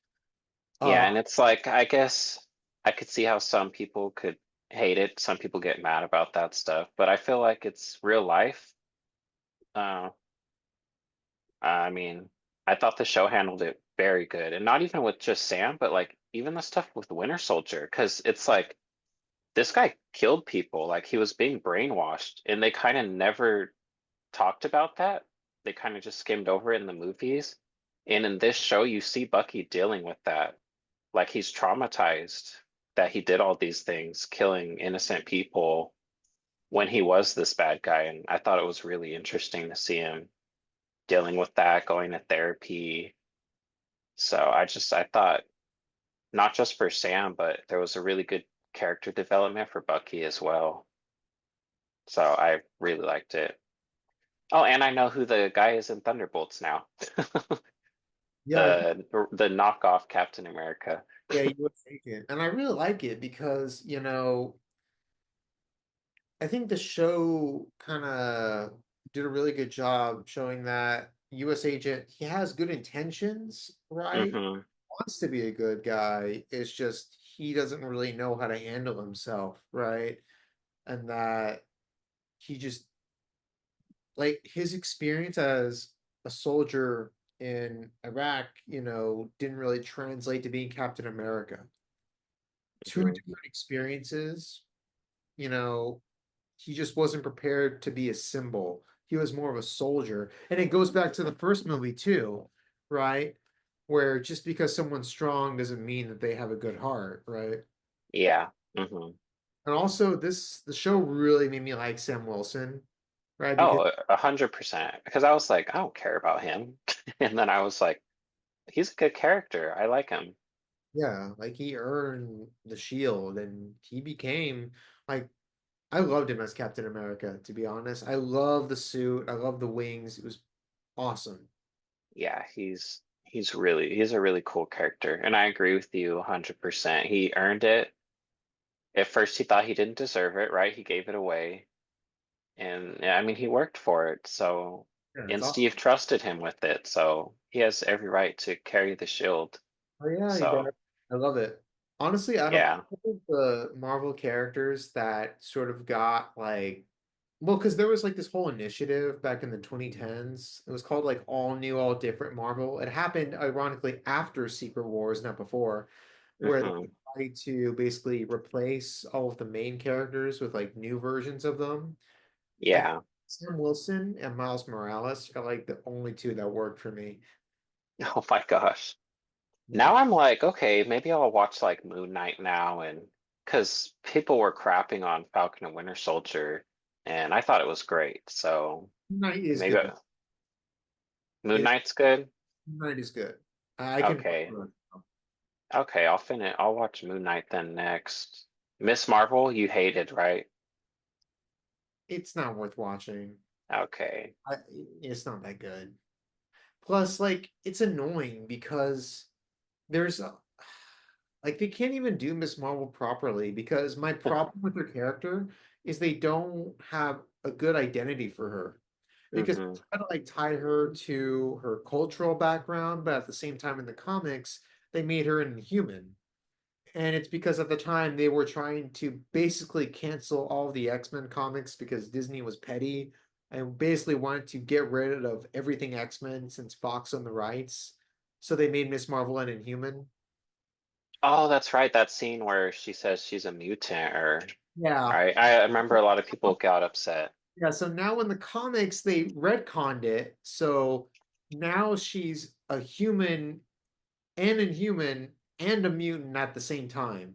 Yeah, Uh, and it's like I guess I could see how some people could hate it, some people get mad about that stuff, but I feel like it's real life. Uh, I mean, I thought the show handled it very good, and not even with just Sam, but like even the stuff with Winter Soldier, because it's like this guy killed people, like he was being brainwashed, and they kind of never talked about that. They kind of just skimmed over it in the movies. And in this show, you see Bucky dealing with that. Like he's traumatized that he did all these things, killing innocent people when he was this bad guy. And I thought it was really interesting to see him dealing with that, going to therapy. So I thought not just for Sam, but there was a really good character development for Bucky as well. So I really liked it. Oh, and I know who the guy is in Thunderbolts now. yeah, The knockoff Captain America. yeah, you would take it, and I really like it because I think the show kind of did a really good job showing that U.S. agent he has good intentions, right? Hmm. Wants to be a good guy. It's just he doesn't really know how to handle himself, right? And that he just like his experience as a soldier in Iraq, didn't really translate to being Captain America. Two Hmm. different experiences, you know, he just wasn't prepared to be a symbol. He was more of a soldier. And it goes back to the first movie too, right? Where just because someone's strong doesn't mean that they have a good heart, right? Yeah. Hmm. And also the show really made me like Sam Wilson, right? Because Oh, 100%. Because I was like, I don't care about him. And then I was like, he's a good character. I like him. yeah, like he earned the shield and he became like I loved him as Captain America, to be honest. I love the suit. I love the wings. It was awesome. Yeah, he's a really cool character. And I agree with you 100%. He earned it. At first he thought he didn't deserve it, right? He gave it away. And yeah, I mean, he worked for it. So, Yeah, it's and awesome. Steve trusted him with it. So he has every right to carry the shield. Oh yeah, he does. So, I love it. Honestly, out of yeah. all of the Marvel characters that sort of got like, well, because there was like this whole initiative back in the 2010s. It was called like All New, All Different Marvel. It happened ironically after Secret Wars, not before, where they Hmm. tried to basically replace all of the main characters with like new versions of them. I think Yeah. Sam Wilson and Miles Morales are like the only two that worked for me. Oh my gosh. Yeah. Now I'm like, okay, maybe I'll watch like Moon Knight now, and because people were crapping on Falcon and Winter Soldier, and I thought it was great. So Night is maybe good. Moon Knight's good. Night is good. I can. Okay. Okay, I'll finish. I'll watch Moon Knight then next. Miss Marvel, you hated, right? It's not worth watching. Okay. It's not that good. Plus, like, it's annoying because there's like they can't even do Miss Marvel properly because my problem with her character is they don't have a good identity for her. Because they Hmm. try to like tie her to her cultural background, but at the same time in the comics, they made her an inhuman. And it's because at the time they were trying to basically cancel all of the X-Men comics because Disney was petty and basically wanted to get rid of everything X-Men since Fox owned the rights. So they made Miss Marvel an Inhuman. Oh, that's right. That scene where she says she's a mutant, or Yeah. I remember a lot of people got upset. Yeah, so now in the comics they retconned it. So now she's a human and Inhuman and a mutant at the same time.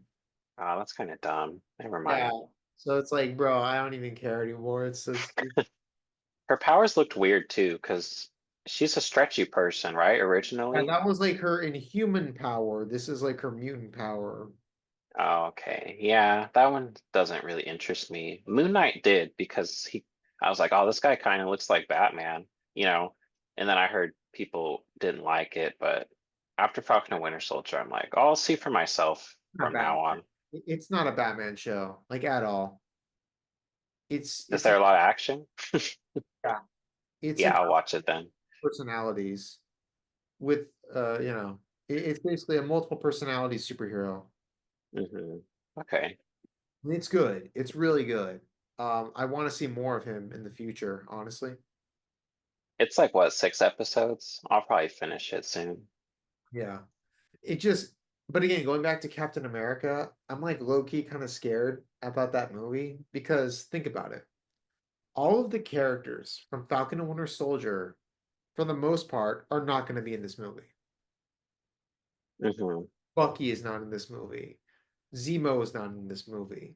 Oh, that's kind of dumb. Never Yeah. mind. So it's like, bro, I don't even care anymore. It's just Her powers looked weird too, because she's a stretchy person, right? Yeah, Originally. that was like her inhuman power. This is like her mutant power. Oh, okay. Yeah, that one doesn't really interest me. Moon Knight did because I was like, oh, this guy kind of looks like Batman, you know? And then I heard people didn't like it, but after Falcon and Winter Soldier, I'm like, oh, I'll see for myself Not from Batman. now on. It's not a Batman show, like at all. It's Is it's there a lot of action? yeah, it's Yeah, I'll about watch it then. personalities with it's basically a multiple personality superhero. Hmm. Okay. And it's good. It's really good. I want to see more of him in the future, honestly. It's like what, 6 episodes? I'll probably finish it soon. Yeah. It just, but again, going back to Captain America, I'm like low key kind of scared about that movie because think about it. All of the characters from Falcon and Winter Soldier, for the most part, are not going to be in this movie. Hmm. Bucky is not in this movie. Zemo is not in this movie.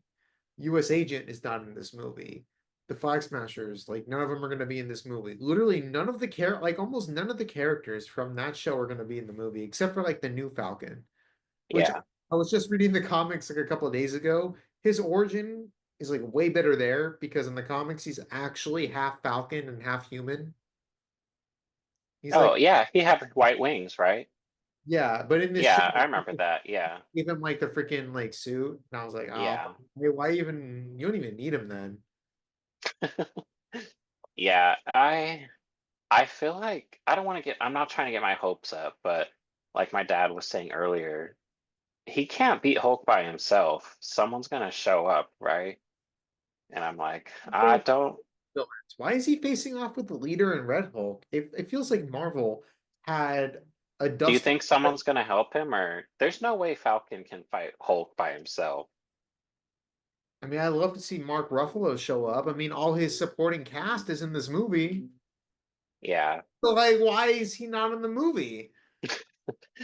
U.S. Agent is not in this movie. The Flag Smashers, like none of them are going to be in this movie. Literally, none of the like almost none of the characters from that show are going to be in the movie, except for like the new Falcon, which Yeah. I was just reading the comics like a couple of days ago. His origin is like way better there because in the comics he's actually half Falcon and half human. He's Oh, like, yeah, he had white wings, right? yeah, but in this show, Yeah, I remember that. Yeah. give him like the freaking like suit, and I was like, oh, Yeah. why even? You don't even need him then. Yeah, I feel like I don't want to get I'm not trying to get my hopes up, but like my dad was saying earlier, he can't beat Hulk by himself. Someone's gonna show up, right? And I'm like, I don't Villains. Why is he facing off with the leader in Red Hulk? It feels like Marvel had a do you dust. think someone's gonna help him or there's no way Falcon can fight Hulk by himself. I mean, I love to see Mark Ruffalo show up. I mean, all his supporting cast is in this movie. Yeah. So, like, why is he not in the movie?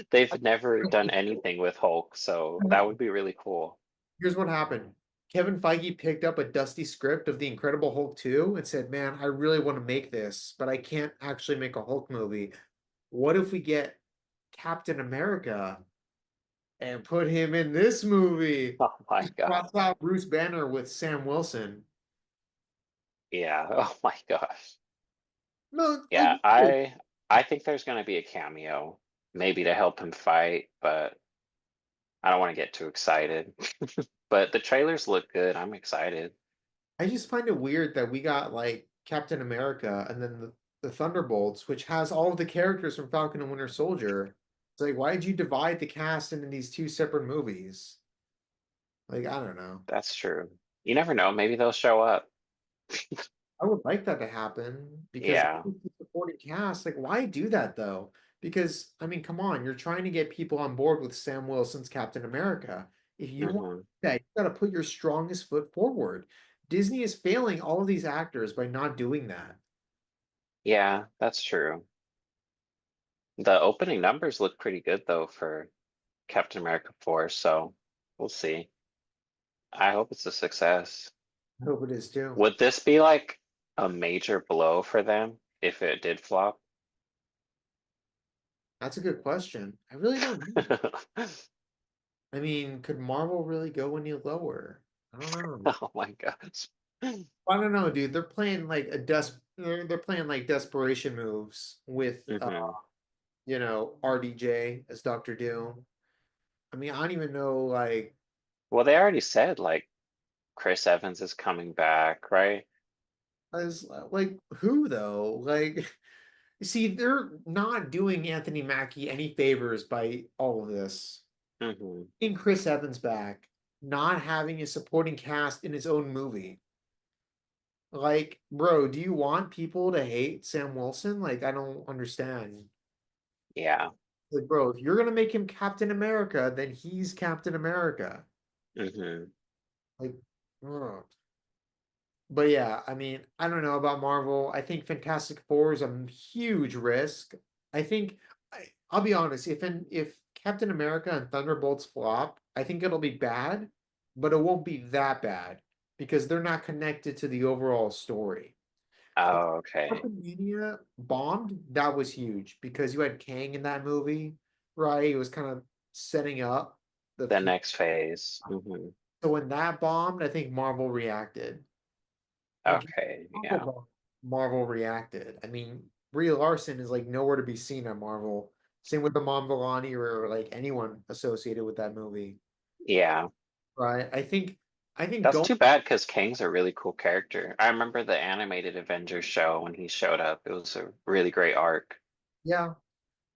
They've never done anything with Hulk, so that would be really cool. Here's what happened. Kevin Feige picked up a dusty script of The Incredible Hulk 2 and said, man, I really want to make this, but I can't actually make a Hulk movie. What if we get Captain America and put him in this movie? Oh my Just God. cross out Bruce Banner with Sam Wilson. Yeah. Oh my gosh. No, like, Yeah, I think there's gonna be a cameo, maybe to help him fight, but I don't want to get too excited. But the trailers look good. I'm excited. I just find it weird that we got like Captain America and then the Thunderbolts, which has all of the characters from Falcon and Winter Soldier. It's like, why did you divide the cast into these two separate movies? Like, I don't know. That's true. You never know. Maybe they'll show up. I would like that to happen because Yeah. the supporting cast, like, why do that though? Because, I mean, come on, you're trying to get people on board with Sam Wilson's Captain America. If you want Hmm. that, you got to put your strongest foot forward. Disney is failing all of these actors by not doing that. Yeah, that's true. The opening numbers look pretty good though for Captain America 4, so we'll see. I hope it's a success. I hope it is too. Would this be like a major blow for them if it did flop? That's a good question. I really don't know. I mean, could Marvel really go any lower? I don't know. Oh my gosh. I don't know, dude. They're playing like they're playing like desperation moves with Hmm. RDJ as Doctor Doom. I mean, I don't even know like Well, they already said like Chris Evans is coming back, right? as like who though? Like you see, they're not doing Anthony Mackie any favors by all of this. Hmm. In Chris Evans back, not having a supporting cast in his own movie. Like, bro, do you want people to hate Sam Wilson? Like, I don't understand. Yeah. Like, bro, if you're gonna make him Captain America, then he's Captain America. Hmm. Like, ugh. But yeah, I mean, I don't know about Marvel. I think Fantastic Four is a huge risk. I think I'll be honest, if Captain America and Thunderbolts flop, I think it'll be bad, but it won't be that bad because they're not connected to the overall story. Oh, okay. Mania bombed, that was huge because you had Kang in that movie, right? It was kind of setting up the The future. next phase. So when that bombed, I think Marvel reacted. Like Okay, Marvel yeah. bombed, Marvel reacted. I mean, Brie Larson is like nowhere to be seen at Marvel. Same with the Mom Vellani or like anyone associated with that movie, Yeah. right? I think That's going too bad because Kang's a really cool character. I remember the animated Avengers show when he showed up. It was a really great arc. yeah,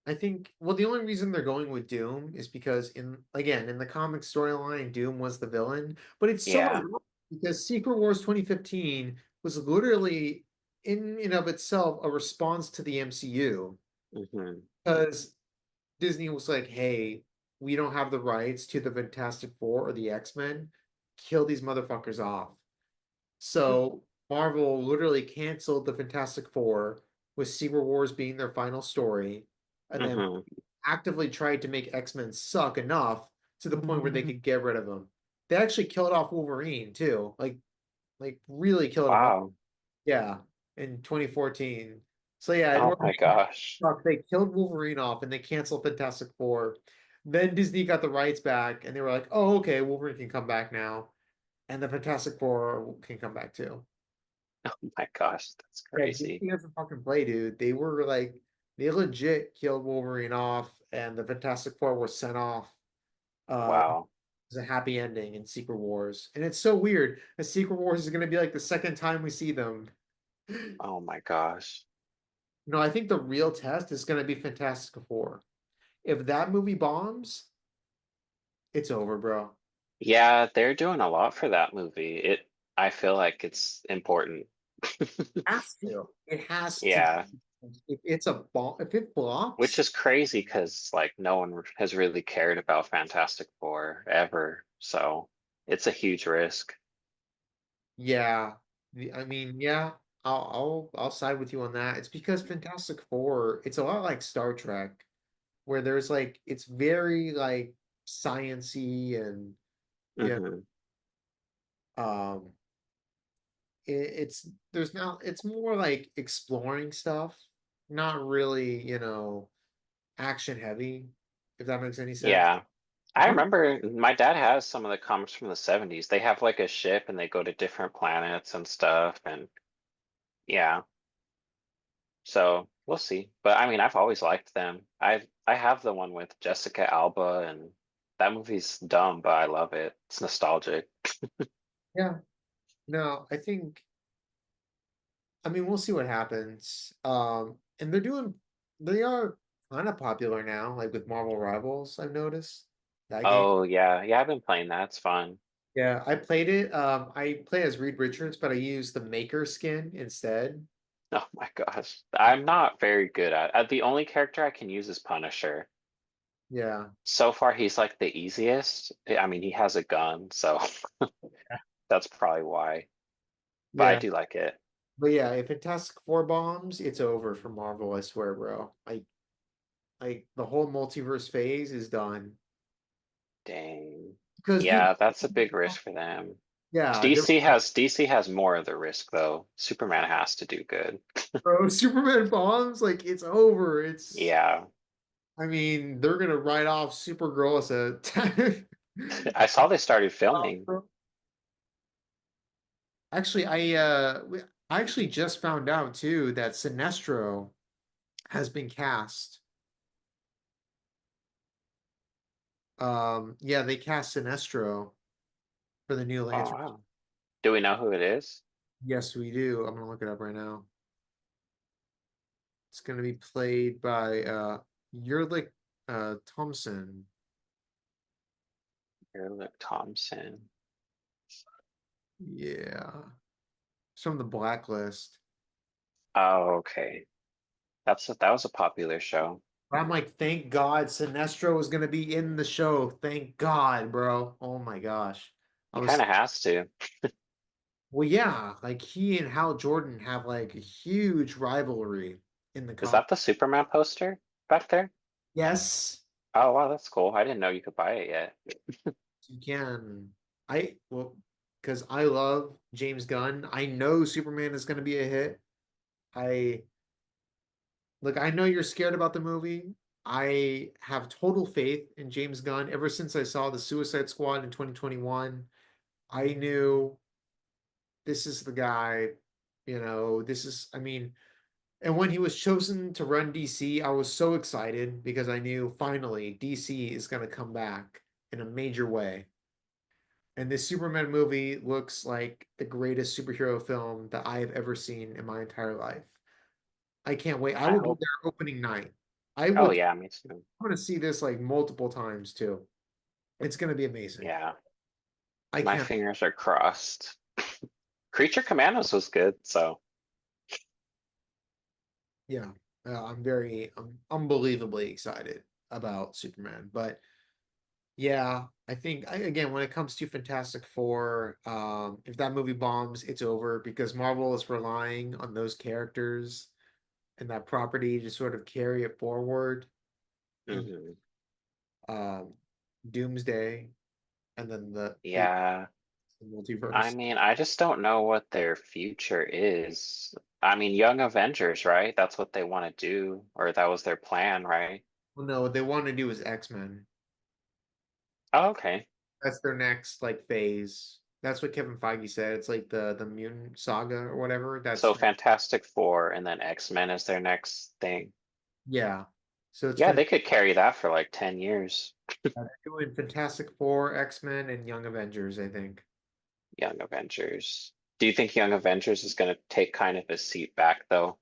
I think, well, the only reason they're going with Doom is because in the comic storyline, Doom was the villain, but it's so Yeah. ironic because Secret Wars 2015 was literally in and of itself a response to the MCU hmm because Disney was like, "Hey, we don't have the rights to the Fantastic Four or the X-Men. Kill these motherfuckers off." So Marvel literally canceled the Fantastic Four, with Secret Wars being their final story, and then hmm actively tried to make X-Men suck enough to the point where they could get rid of them. They actually killed off Wolverine too, like really killed him off. Wow. Yeah, in 2014. So yeah, it Oh was my gosh. they killed Wolverine off and they canceled Fantastic Four. Then Disney got the rights back and they were like, "Oh, okay, Wolverine can come back now, and the Fantastic Four can come back too." Oh my gosh. That's Yeah, crazy. Disney doesn't fucking play, dude. They were like, they legit killed Wolverine off, and the Fantastic Four were sent off. Wow. As a happy ending in Secret Wars, and it's so weird. The Secret Wars is going to be like the second time we see them. Oh my gosh. No, I think the real test is going to be Fantastic Four. If that movie bombs, it's over, bro. Yeah, they're doing a lot for that movie. I feel like it's important. Has to. It has to. Yeah, If it's a bomb, if it which flops, is crazy because like no one has really cared about Fantastic Four ever. So it's a huge risk. yeah. I mean, yeah, I'll side with you on that. It's because Fantastic Four, it's a lot like Star Trek, where there's like it's very like sciency and yeah, hmm um it's there's not it's more like exploring stuff, not really, action heavy, if that makes any sense. Yeah. I What remember my dad has some of the comics from the 70s. They have like a ship and they go to different planets and stuff. And yeah, so we'll see. But I mean, I've always liked them. I have the one with Jessica Alba and that movie's dumb, but I love it. It's nostalgic. yeah, no, I mean we'll see what happens. And they are kind of popular now, like with Marvel Rivals, I've noticed. That game. Oh yeah, yeah, I've been playing that. It's fun. Yeah, I played it. I play as Reed Richards, but I use the Maker skin instead. Oh my gosh. I'm not very good at the only character I can use is Punisher. Yeah. So far he's like the easiest. I mean, he has a gun, so that's probably why. But I Yeah. do like it. But yeah, if Fantastic Four bombs, it's over for Marvel, I swear, bro. Like the whole multiverse phase is done. Dang. Because dude, Yeah, that's a big risk for them. yeah, DC has more of the risk though. Superman has to do good. bro, Superman bombs, like it's over. Yeah. I mean, they're gonna write off Supergirl as a I saw they started filming. Actually, I actually just found out too that Sinestro has been cast. Yeah, they cast Sinestro for the new Oh Lantern. wow. Do we know who it is? Yes, we do. I'm gonna look it up right now. It's gonna be played by Yerlik Thompson. Scarlett Thompson. Yeah. It's from the Blacklist. Oh, okay. That was a popular show. But I'm like, thank God Sinestro was gonna be in the show. Thank God, bro. Oh my gosh. I He kind was of has to. well, yeah, like he and Hal Jordan have like a huge rivalry in the Is comic. that the Superman poster back there? Yes, Oh wow, that's cool. I didn't know you could buy it yet. you can. Well, because I love James Gunn. I know Superman is gonna be a hit. I Look, I know you're scared about the movie. I have total faith in James Gunn. Ever since I saw the Suicide Squad in 2021, I knew this is the guy, I mean, and when he was chosen to run DC, I was so excited because I knew finally DC is going to come back in a major way. And this Superman movie looks like the greatest superhero film that I have ever seen in my entire life. I can't wait. I I will be hope. there opening night. I Oh will yeah, me too. I'm gonna see this like multiple times too. It's gonna be amazing. Yeah, I my can't. fingers are crossed. Creature Commandos was good, so Yeah, I'm unbelievably excited about Superman. But yeah, I think again when it comes to Fantastic Four, if that movie bombs, it's over because Marvel is relying on those characters and that property to sort of carry it forward in hmm. um, Doomsday and then the Yeah. I multiverse. mean, I just don't know what their future is. I mean, Young Avengers, right? That's what they want to do, or that was their plan, right? Well, no, what they want to do is X-Men. Oh, okay. That's their next like phase. That's what Kevin Feige said. It's like the Mutant Saga or whatever. So Fantastic Four and then X-Men is their next thing. Yeah. So it's Yeah, gonna they could carry that for like 10 years. they're doing Fantastic Four, X-Men, and Young Avengers, I think. Young Avengers. Do you think Young Avengers is going to take kind of a seat back, though?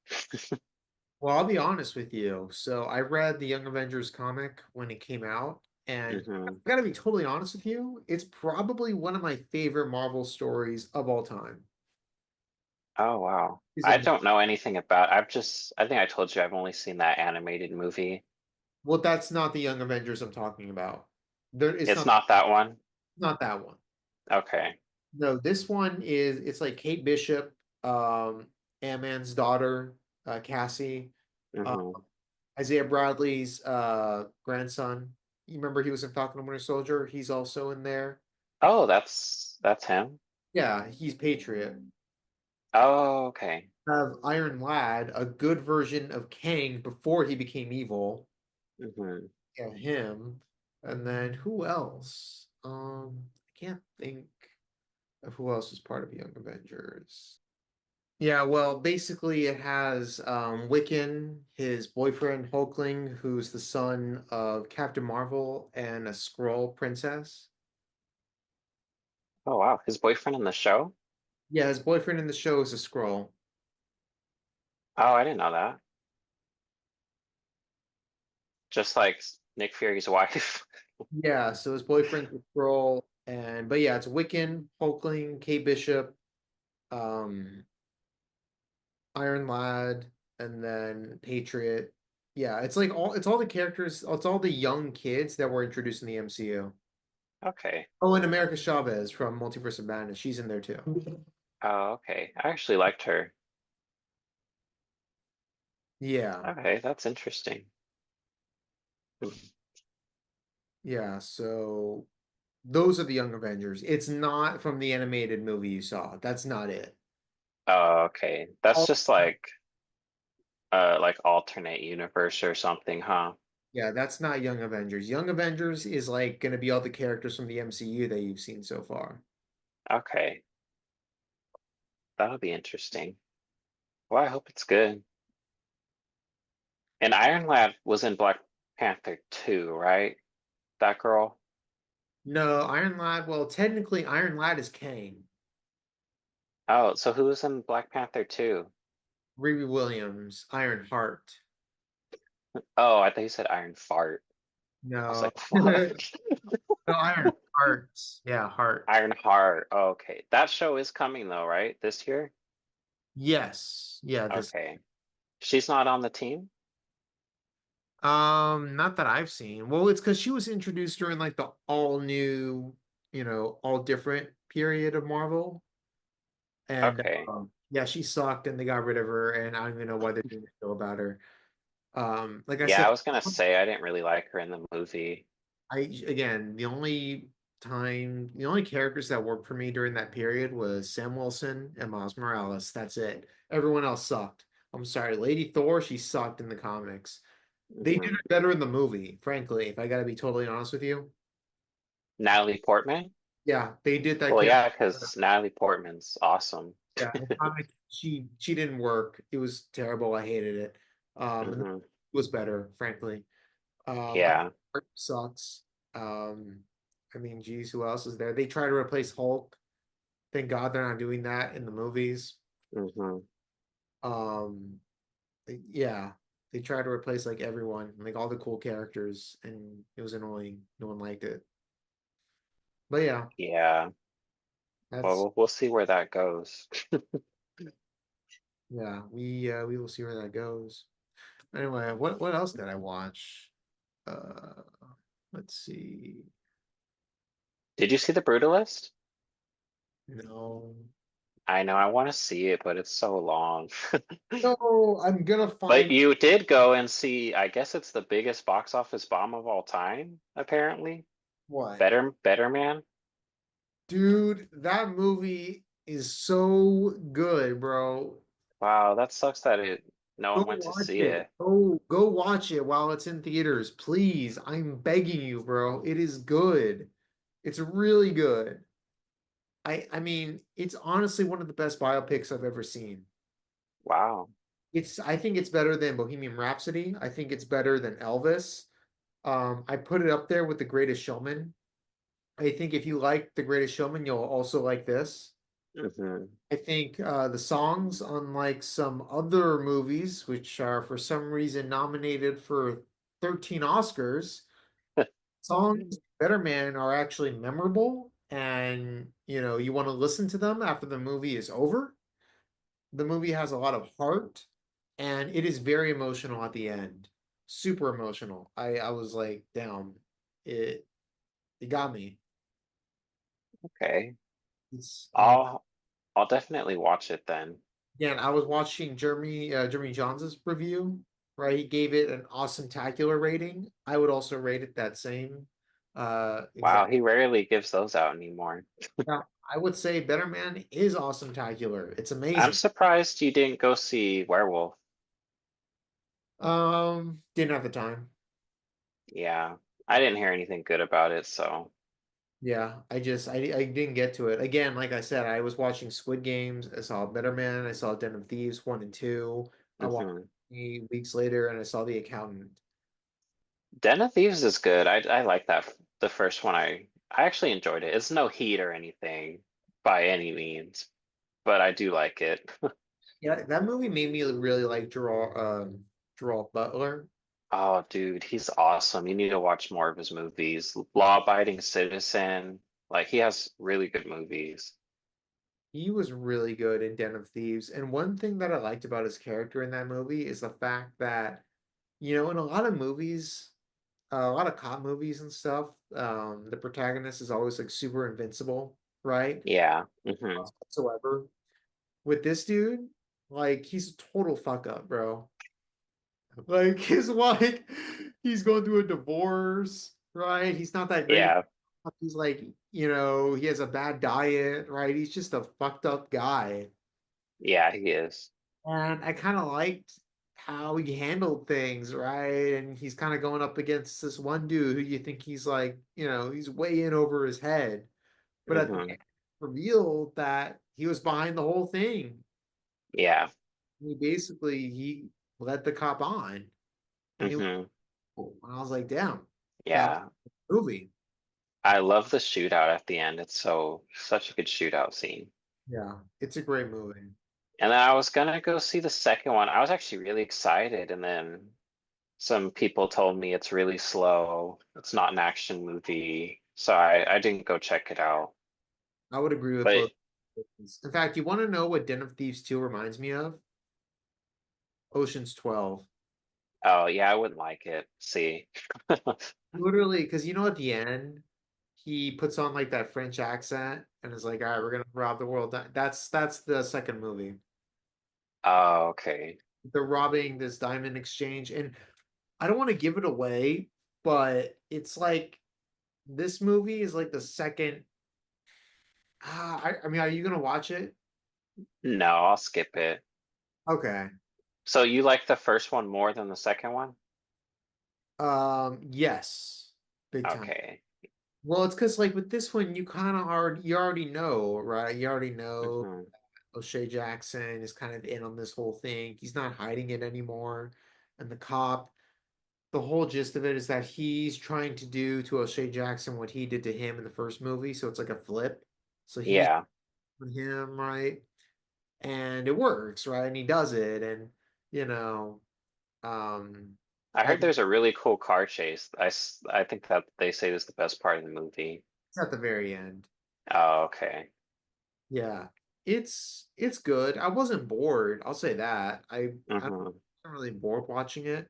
Well, I'll be honest with you. So I read the Young Avengers comic when it came out, and I Hmm. gotta be totally honest with you, it's probably one of my favorite Marvel stories of all time. Oh, wow. Is I a don't know anything about. I think I told you I've only seen that animated movie. Well, that's not the Young Avengers I'm talking about. It's It's not not that one. that one. Okay. No, this one is it's like Kate Bishop, Ant-Man's daughter, Cassie, uh, Hmm. Isaiah Bradley's grandson. You remember he was in Falcon and Winter Soldier? He's also in there. Oh, that's him. Yeah, he's Patriot. Oh, okay. Have Iron Lad, a good version of Kang before he became evil. Hmm. Yeah, him. And then who else? I can't think of who else is part of Young Avengers. Yeah, well, basically it has Wiccan, his boyfriend Hulkling, who's the son of Captain Marvel and a Skrull princess. Oh, wow. His boyfriend in the show? Yeah, his boyfriend in the show is a Skrull. Oh, I didn't know that. Just like Nick Fury's wife. Yeah, so his boyfriend's a Skrull, and but yeah, it's Wiccan, Hulkling, Kate Bishop, um, Iron Lad, and then Patriot. Yeah, it's all the characters, it's all the young kids that were introduced in the MCU. Okay. Oh, and America Chavez from Multiverse of Madness, she's in there too. Oh, okay. I actually liked her. Yeah. Okay, that's interesting. Hmm. Yeah, so those are the Young Avengers. It's not from the animated movie you saw. That's not it. Oh, okay. That's Oh, just like alternate universe or something, huh? yeah, that's not Young Avengers. Young Avengers is like going to be all the characters from the MCU that you've seen so far. Okay. That'll be interesting. Well, I hope it's good. And Iron Lad was in Black Panther 2, right? That girl? No, Iron Lad, well, technically Iron Lad is Kang. Oh, so who was in Black Panther 2? Riri Williams, Iron Heart. Oh, I thought you said Iron Fart. I was No. like, No, what? Iron Heart. Yeah, Heart. Iron Heart. Oh, okay. That show is coming though, right? This year? Yes. Yeah, this Okay. She's not on the team? Not that I've seen. Well, it's because she was introduced during like the all new, all different period of Marvel. And Okay. yeah, she sucked and they got rid of her, and I don't even know why they're doing a show about her. Like I Yeah, said, I was gonna say I didn't really like her in the movie. again, the only characters that worked for me during that period was Sam Wilson and Miles Morales. That's it. Everyone else sucked. I'm sorry, Lady Thor, she sucked in the comics. They did Hmm. it better in the movie, frankly, if I gotta be totally honest with you. Natalie Portman? Yeah, they did that Well, character yeah, better. because Natalie Portman's awesome. Yeah, in the comic, she didn't work. It was terrible. I hated it. And it Hmm. was better, frankly. I Yeah. Art sucks. Um, I mean, geez, who else is there? They try to replace Hulk. Thank God they're not doing that in the movies. Hmm. Um, yeah, they try to replace like everyone, like all the cool characters, and it was annoying. No one liked it. But yeah, Yeah. Well, that's we'll see where that goes. yeah. We will see where that goes. Anyway, what else did I watch? Uh, let's see. Did you see The Brutalist? No, I know I want to see it, but it's so long. no, I'm gonna But find you did go and see, I guess it's the biggest box office bomb of all time, apparently. what, Better Man? dude. That movie is so good, bro. Wow, that sucks that no Go one went to watch see it. it. Go watch it while it's in theaters, please. I'm begging you, bro. It is good. It's really good. I mean, it's honestly one of the best biopics I've ever seen. Wow. I think it's better than Bohemian Rhapsody. I think it's better than Elvis. I put it up there with The Greatest Showman. I think if you like The Greatest Showman, you'll also like this. Hmm. I think the songs, unlike some other movies, which are for some reason nominated for 13 Oscars, songs Better Man are actually memorable, and you want to listen to them after the movie is over. The movie has a lot of heart, and it is very emotional at the end. Super emotional. I was like, damn, it it got me. Okay. It's amazing. I'll definitely watch it then. Again, I was watching Jeremy Johns' review, right? He gave it an awesome tacular rating. I would also rate it that same Wow, exact. he rarely gives those out anymore. Yeah, I would say Better Man is awesome tacular. It's I'm amazing. surprised you didn't go see Werewolf. Didn't have the time. Yeah, I didn't hear anything good about it, so. Yeah, I didn't get to it. Again, like I said, I was watching Squid Games. I saw Better Man. I saw Den of Thieves 1 and 2. I watched Hmm. 8 weeks later, and I saw The Accountant. Den of Thieves is good. I like that. The first one, I actually enjoyed it. It's no Heat or anything by any means, but I do like it. Yeah, that movie made me really like Gerard Butler. Oh, dude, he's awesome. You need to watch more of his movies. Law-Abiding Citizen. Like he has really good movies. He was really good in Den of Thieves. And one thing that I liked about his character in that movie is the fact that, in a lot of movies, a lot of cop movies and stuff, the protagonist is always like super invincible, right? Yeah. Hmm. Whatsoever. With this dude, like he's a total fuck up, bro. Like he's going through a divorce, right? He's not that great. Yeah. He's like, he has a bad diet, right? He's just a fucked up guy. Yeah, he is. And I kind of liked how he handled things, right? And he's kind of going up against this one dude who you think he's like, he's way in over his head. But at the Hmm. end, revealed that he was behind the whole thing. Yeah. He led the cop on, and it was Hmm. cool. And I was like, damn, that was Yeah. a movie. I love the shootout at the end. It's such a good shootout scene. Yeah, it's a great movie. And then I was gonna go see the second one. I was actually really excited, and then some people told me it's really slow. It's not an action movie, so I didn't go check it out. I would agree with But both. In fact, you want to know what Den of Thieves 2 reminds me of? Ocean's 12. oh yeah, I wouldn't like it. See, Literally, because at the end, he puts on like that French accent and is like, all right, we're gonna rob the world. That's the second movie. oh okay, They're robbing this diamond exchange, and I don't want to give it away, but it's like this movie is like the second. I mean, are you gonna watch it? no, I'll skip it. Okay. So you like the first one more than the second one? Yes, big time. Okay. Well, it's because like with this one, you already know, right? You already know Hmm. O'Shea Jackson is kind of in on this whole thing. He's not hiding it anymore. And the cop, the whole gist of it is that he's trying to do to O'Shea Jackson what he did to him in the first movie. So it's like a flip. So he's Yeah. on him, right? And it works, right? And he does it. And, you know, um, I at, heard there's a really cool car chase. I think that they say is the best part of the movie. it's at the very end. Oh, okay. Yeah. It's good. I wasn't bored. I'll say that. I Hmm. wasn't really bored watching it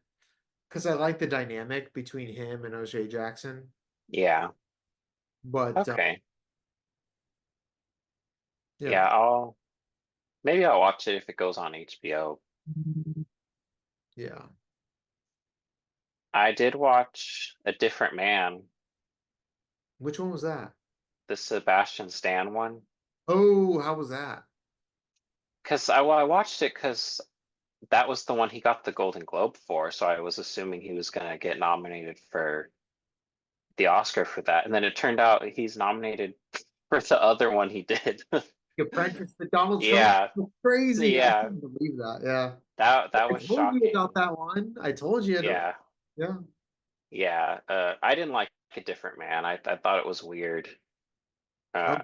because I like the dynamic between him and O'Shea Jackson. Yeah. But Okay. yeah. Yeah, maybe I'll watch it if it goes on HBO. Yeah. I did watch A Different Man, Which one was that? the Sebastian Stan one. Oh, how was that? I watched it because that was the one he got the Golden Globe for, so I was assuming he was gonna get nominated for the Oscar for that. And then it turned out he's nominated for the other one he did. The Apprentice, the Donald Trump. Yeah, Crazy. I yeah, couldn't believe that. Yeah. that I was told you about shocking. that one. I told you. Yeah, Yeah. yeah. I didn't like A Different Man. I thought it was weird. Oh, Uh,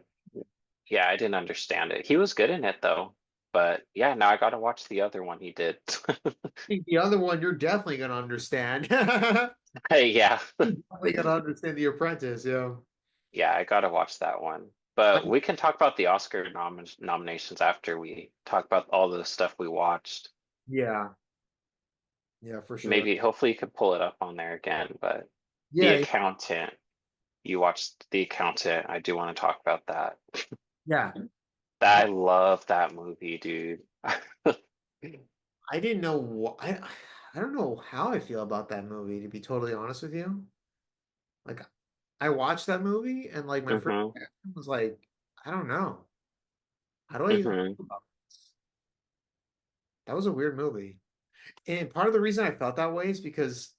yeah, I didn't understand it. He was good in it though. But yeah, now I gotta watch the other one he did. I think the other one you're definitely gonna understand. Yeah, Definitely gonna understand The Apprentice. Yeah. yeah, I gotta watch that one. I, But we can talk about the Oscar nominations after we talk about all the stuff we watched. yeah. Yeah, for sure. Maybe, hopefully, you could pull it up on there again. But The Yeah. Accountant, you watched The Accountant. I do want to talk about that. Yeah. I love that movie, dude. I didn't know what I don't know how I feel about that movie, to be totally honest with you. Like I watched that movie and like my first Hmm. reaction was like, I don't know. How do I even Hmm. feel about this? That was a weird movie. And part of the reason I felt that way is because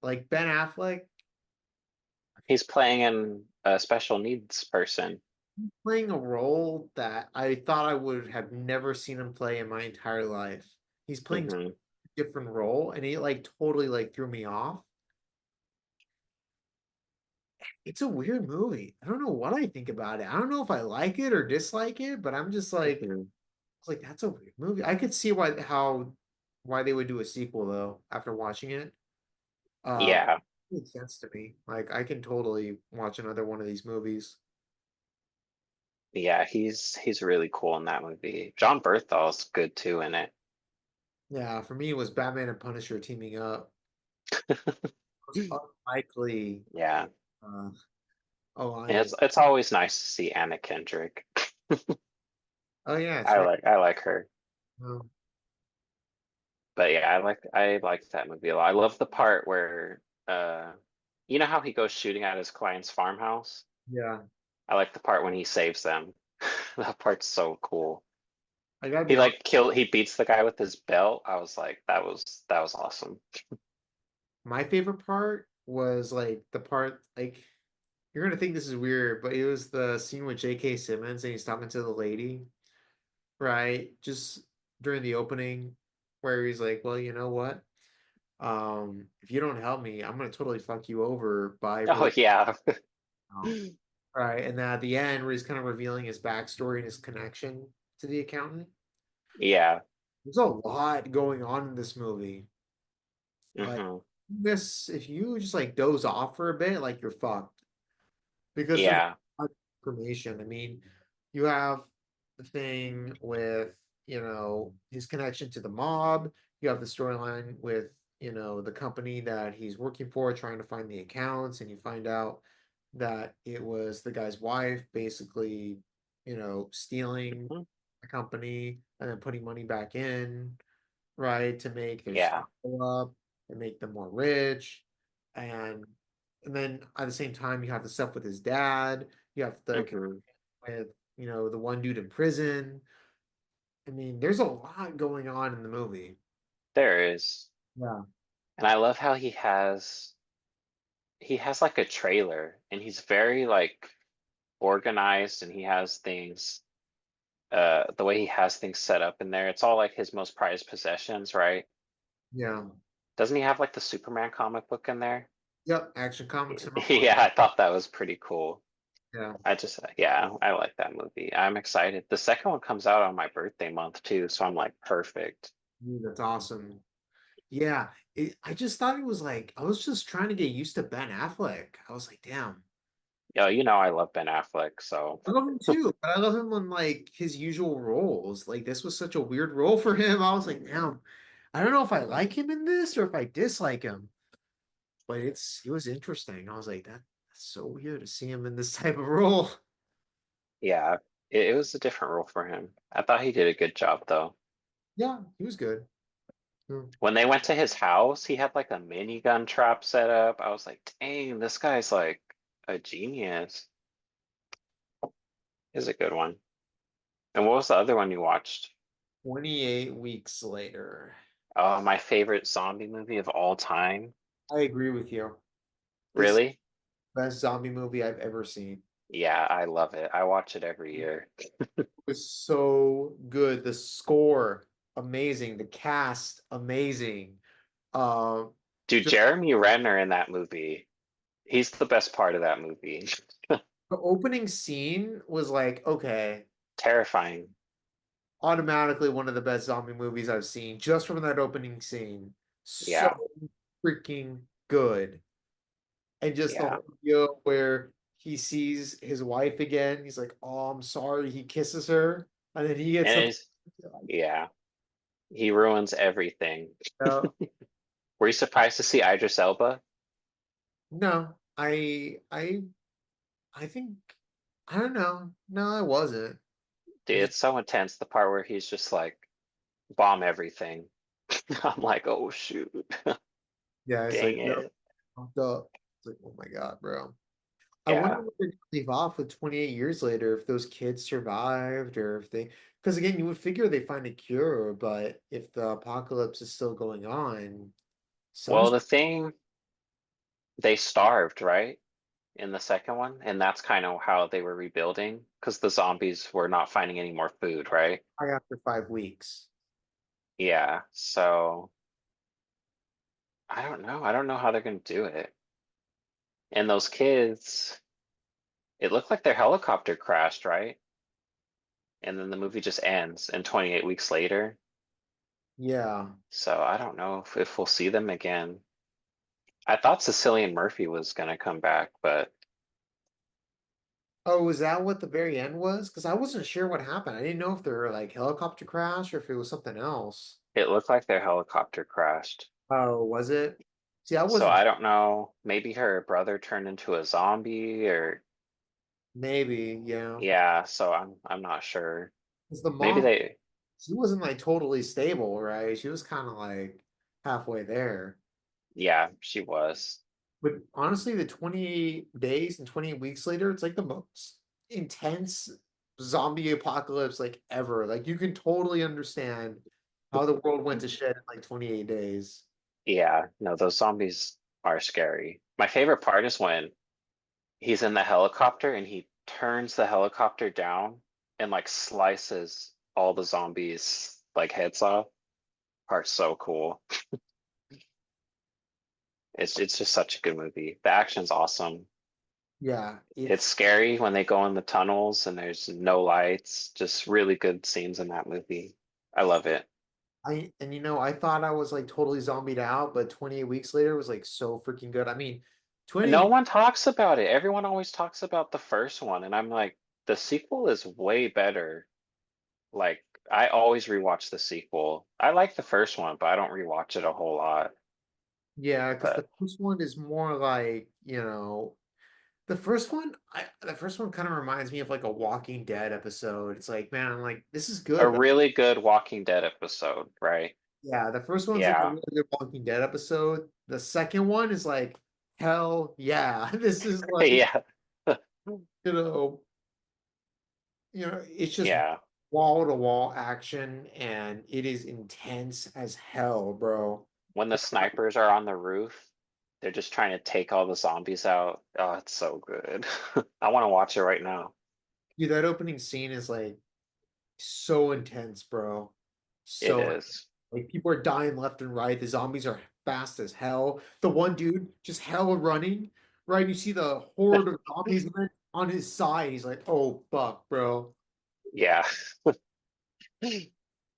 like Ben Affleck He's playing a special needs person. playing a role that I thought I would have never seen him play in my entire life. He's playing Hmm. a different role and he like totally like threw me off. It's a weird movie. I don't know what I think about it. I don't know if I like it or dislike it, but I'm just like, Hmm. it's like that's a weird movie. I could see why they would do a sequel though after watching it. Uh, Yeah, makes sense to me. Like I can totally watch another one of these movies. yeah, he's really cool in that movie. John Berthal's good too in it. Yeah, for me it was Batman and Punisher teaming up. It was unlikely Yeah, uh, it's alliance. it's always nice to see Anna Kendrick. Oh yeah, it's right. I like her. Oh, But yeah, I like that movie a lot. I love the part where you know how he goes shooting at his client's farmhouse? yeah, I like the part when he saves them. That part's so cool. I gotta be honest. He beats the guy with his belt. I was like, that was awesome. My favorite part was like the part like you're gonna think this is weird, but it was the scene with J.K. Simmons and he's talking to the lady, right? Just during the opening, where he's like, "Well, you know what? If you don't help me, I'm gonna totally fuck you over by Oh really." yeah. Right, and then at the end, where he's kind of revealing his backstory and his connection to the accountant. Yeah. There's a lot going on in this movie. Like Hmm. this, if you just like doze off for a bit, like you're fucked. Because there's a Yeah. lot of information. I mean, you have the thing with, his connection to the mob. You have the storyline with, the company that he's working for, trying to find the accounts, and you find out that it was the guy's wife basically, stealing Mhm. the company and then putting money back in, right, to make their Yeah. stock go up and make them more rich. And and then at the same time, you have the stuff with his dad. You have the Hmm. with the one dude in prison. I mean, there's a lot going on in the movie. There is. Yeah. And I love how he has like a trailer and he's very like organized and he has things the way he has things set up in there, it's all like his most prized possessions, right? Yeah. Doesn't he have like the Superman comic book in there? Yep. Action Comics and all. Yeah, I thought that was pretty cool. Yeah. Yeah, I like that movie. I'm excited. The second one comes out on my birthday month too, so I'm like, perfect. That's awesome. Yeah. I just thought it was like, I was just trying to get used to Ben Affleck. I was like, damn. Yo, you know I love Ben Affleck, so I love him too, but I love him on like his usual roles. Like this was such a weird role for him. I was like, damn, I don't know if I like him in this or if I dislike him, but it was interesting. I was like, that's so weird to see him in this type of role. yeah, it was a different role for him. I thought he did a good job though. Yeah, he was good. Hmm. When they went to his house, he had like a minigun trap set up. I was like, dang, this guy's like a genius. Is a good one. And what was the other one you watched? 28 weeks later. Oh, my favorite zombie movie of all time. I agree with you. This is Really? the best zombie movie I've ever seen. Yeah, I love it. I watch it every year. It was so good. The score, amazing. The cast, amazing. Um, Dude, just Jeremy Renner in that movie, he's the best part of that movie. the opening scene was like, okay, Terrifying. automatically one of the best zombie movies I've seen just from that opening scene. So Yeah, freaking good. And just the yeah. whole deal where he sees his wife again. He's like, oh, I'm sorry. He kisses her. And then he gets And up. it's, yeah, he ruins everything. Uh, Were you surprised to see Idris Elba? no, I think, I don't know. No, I wasn't. Dude, I just, it's so intense, the part where he's just like, bomb everything. I'm like, oh shoot. yeah, it's Dang like, no, it. fucked up. It's like, oh my God, bro. I wonder Yeah. what they're gonna leave off with 28 years later, if those kids survived or if they, because again, you would figure they find a cure, but if the apocalypse is still going on, Well, someone's, the thing, they starved, right? In the second one, and that's kind of how they were rebuilding because the zombies were not finding any more food, right? after 5 weeks. Yeah, so I don't know. I don't know how they're gonna do it. And those kids, it looked like their helicopter crashed, right? And then the movie just ends and 28 weeks later. Yeah. So I don't know if we'll see them again. I thought Cecilian Murphy was gonna come back, but Oh, was that what the very end was? Because I wasn't sure what happened. I didn't know if they were like helicopter crash or if it was something else. it looked like their helicopter crashed. Oh, was it? See, I So wasn't I don't know. Maybe her brother turned into a zombie or maybe, yeah. yeah, so I'm not sure. Because the Maybe mom, they she wasn't like totally stable, right? She was kind of like halfway there. yeah, she was. But honestly, the 20 days and 20 weeks later, it's like the most intense zombie apocalypse like ever. Like you can totally understand how the world went to shit in like 28 days. Yeah, no, those zombies are scary. My favorite part is when he's in the helicopter and he turns the helicopter down and like slices all the zombies like heads off. Part's so cool. It's just such a good movie. The action's awesome. Yeah, It's scary when they go in the tunnels and there's no lights. Just really good scenes in that movie. I love it. I I thought I was like totally zombied out, but 28 weeks later was like so freaking good. I mean, No 20 one talks about it. Everyone always talks about the first one, and I'm like, the sequel is way better. Like, I always rewatch the sequel. I like the first one, but I don't rewatch it a whole lot. yeah, because the But first one is more like, the first one kind of reminds me of like a Walking Dead episode. It's like, man, I'm like, this is a good, but really good Walking Dead episode, right? yeah, the first one's like a Yeah. really good Walking Dead episode. The second one is like, hell yeah. This is like, Yeah. you know, it's just Yeah. wall to wall action, and it is intense as hell, bro. When the snipers are on the roof, they're just trying to take all the zombies out. Oh, it's so good. I want to watch it right now. Dude, that opening scene is like so intense, bro. It So is. like people are dying left and right. The zombies are fast as hell. The one dude just hella running, right? You see the horde of zombies and then on his side. He's like, "Oh fuck, bro." Yeah,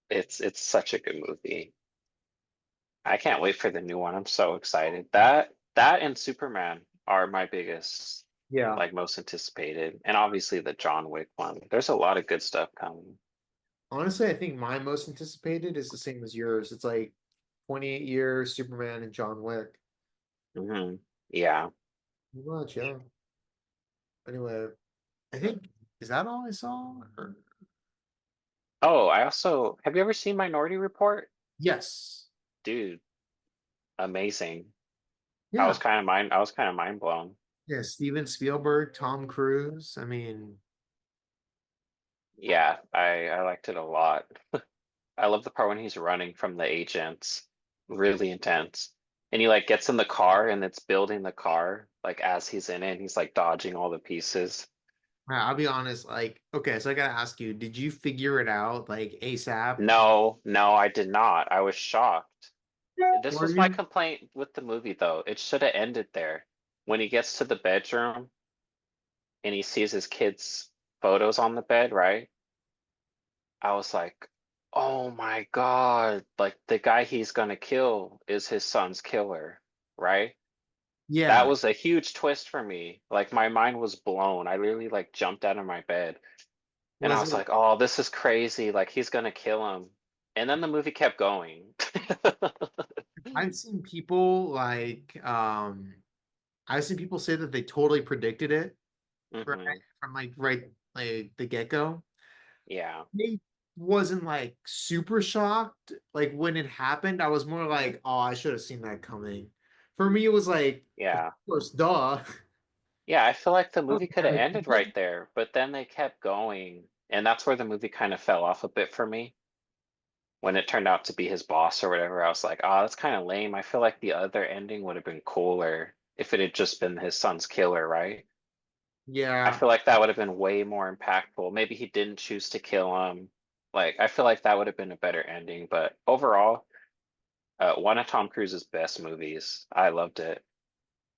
it's such a good movie. I can't wait for the new one. I'm so excited. That and Superman are my biggest, Yeah. like most anticipated. And obviously the John Wick one. There's a lot of good stuff coming. Honestly, I think my most anticipated is the same as yours. It's like 28 years, Superman and John Wick. Hmm. Yeah. Pretty much, yeah. Anyway, I think is that all I saw? Or... Oh, I also have you ever seen Minority Report? Yes. Dude, amazing. Yeah. I was kind of mind blown. Yeah, Steven Spielberg, Tom Cruise. I mean, Yeah, I liked it a lot. I love the part when he's running from the agents. Really intense. And he like gets in the car and it's building the car like as he's in it and he's like dodging all the pieces. I'll be honest, like, okay, so I gotta ask you, did you figure it out like ASAP? No, no, I did not. I was shocked. This Were was my you? complaint with the movie though. It should have ended there. When he gets to the bedroom and he sees his kids' photos on the bed, right? I was like, oh my God, like the guy he's gonna kill is his son's killer, right? That Yeah. was a huge twist for me. Like my mind was blown. I literally like jumped out of my bed and I Was was it? like, oh, this is crazy. Like he's gonna kill him. And then the movie kept going. I've seen people like, I've seen people say that they totally predicted it, right? Hmm. From like right like the get-go. Yeah, I wasn't like super shocked. Like when it happened, I was more like, oh, I should have seen that coming. For me, it was like, of yeah. course, duh. Yeah, I feel like the Oh, movie could yeah, have like, ended right there, but then they kept going. And that's where the movie kind of fell off a bit for me. When it turned out to be his boss or whatever, I was like, oh, that's kind of lame. I feel like the other ending would have been cooler if it had just been his son's killer, right? I yeah, feel like that would have been way more impactful. Maybe he didn't choose to kill him. Like, I feel like that would have been a better ending. But overall, one of Tom Cruise's best movies. I loved it.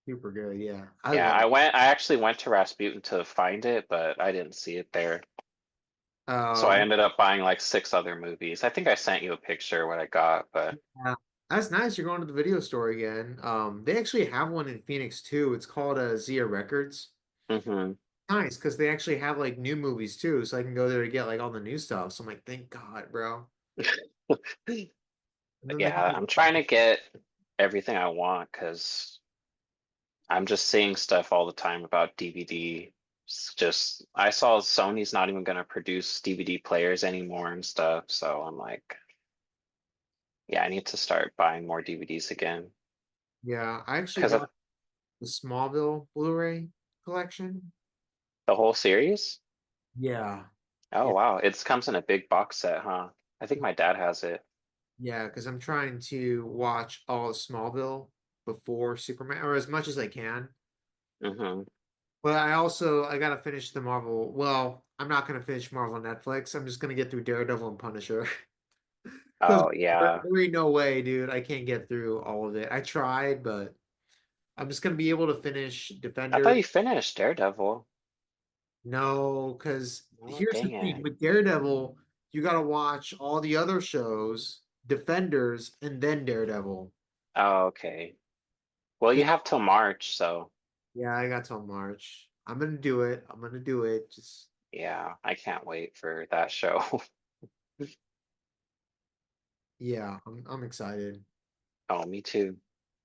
super good. Yeah, I Yeah, love. I actually went to Rasputin to find it, but I didn't see it there. So I Yeah, ended up buying like six other movies. I think I sent you a picture what I got, but that's nice. You're going to the video store again. They actually have one in Phoenix too. It's called Zia Records. hmm. Nice, because they actually have like new movies too, so I can go there to get like all the new stuff. So I'm like, thank God, bro. And then they Yeah, have I'm trying to get everything I want because I'm just seeing stuff all the time about DVD. It's just I saw Sony's not even going to produce DVD players anymore and stuff, so I'm like, yeah, I need to start buying more DVDs again. yeah, I actually Because got the Smallville Blu-ray collection. the whole series? Yeah. Oh Yeah. wow, it comes in a big box set, huh? I think my dad has it. Yeah, because I'm trying to watch all of Smallville before Superman, or as much as I can. Hmm. But I gotta finish the Marvel. Well, I'm not gonna finish Marvel Netflix. I'm just gonna get through Daredevil and Punisher. Because Oh yeah. there ain't no way, dude. I can't get through all of it. I tried, but I'm just gonna be able to finish I thought Defender. you finished Daredevil. No, because Oh, here's the dang thing it. with Daredevil, you gotta watch all the other shows, Defenders, and then Daredevil. Oh, okay. Well, you 'Cause have till March, so yeah, I got till March. I'm gonna do it. I'm gonna do it. Just yeah, I can't wait for that show. yeah, I'm excited. Oh, me too.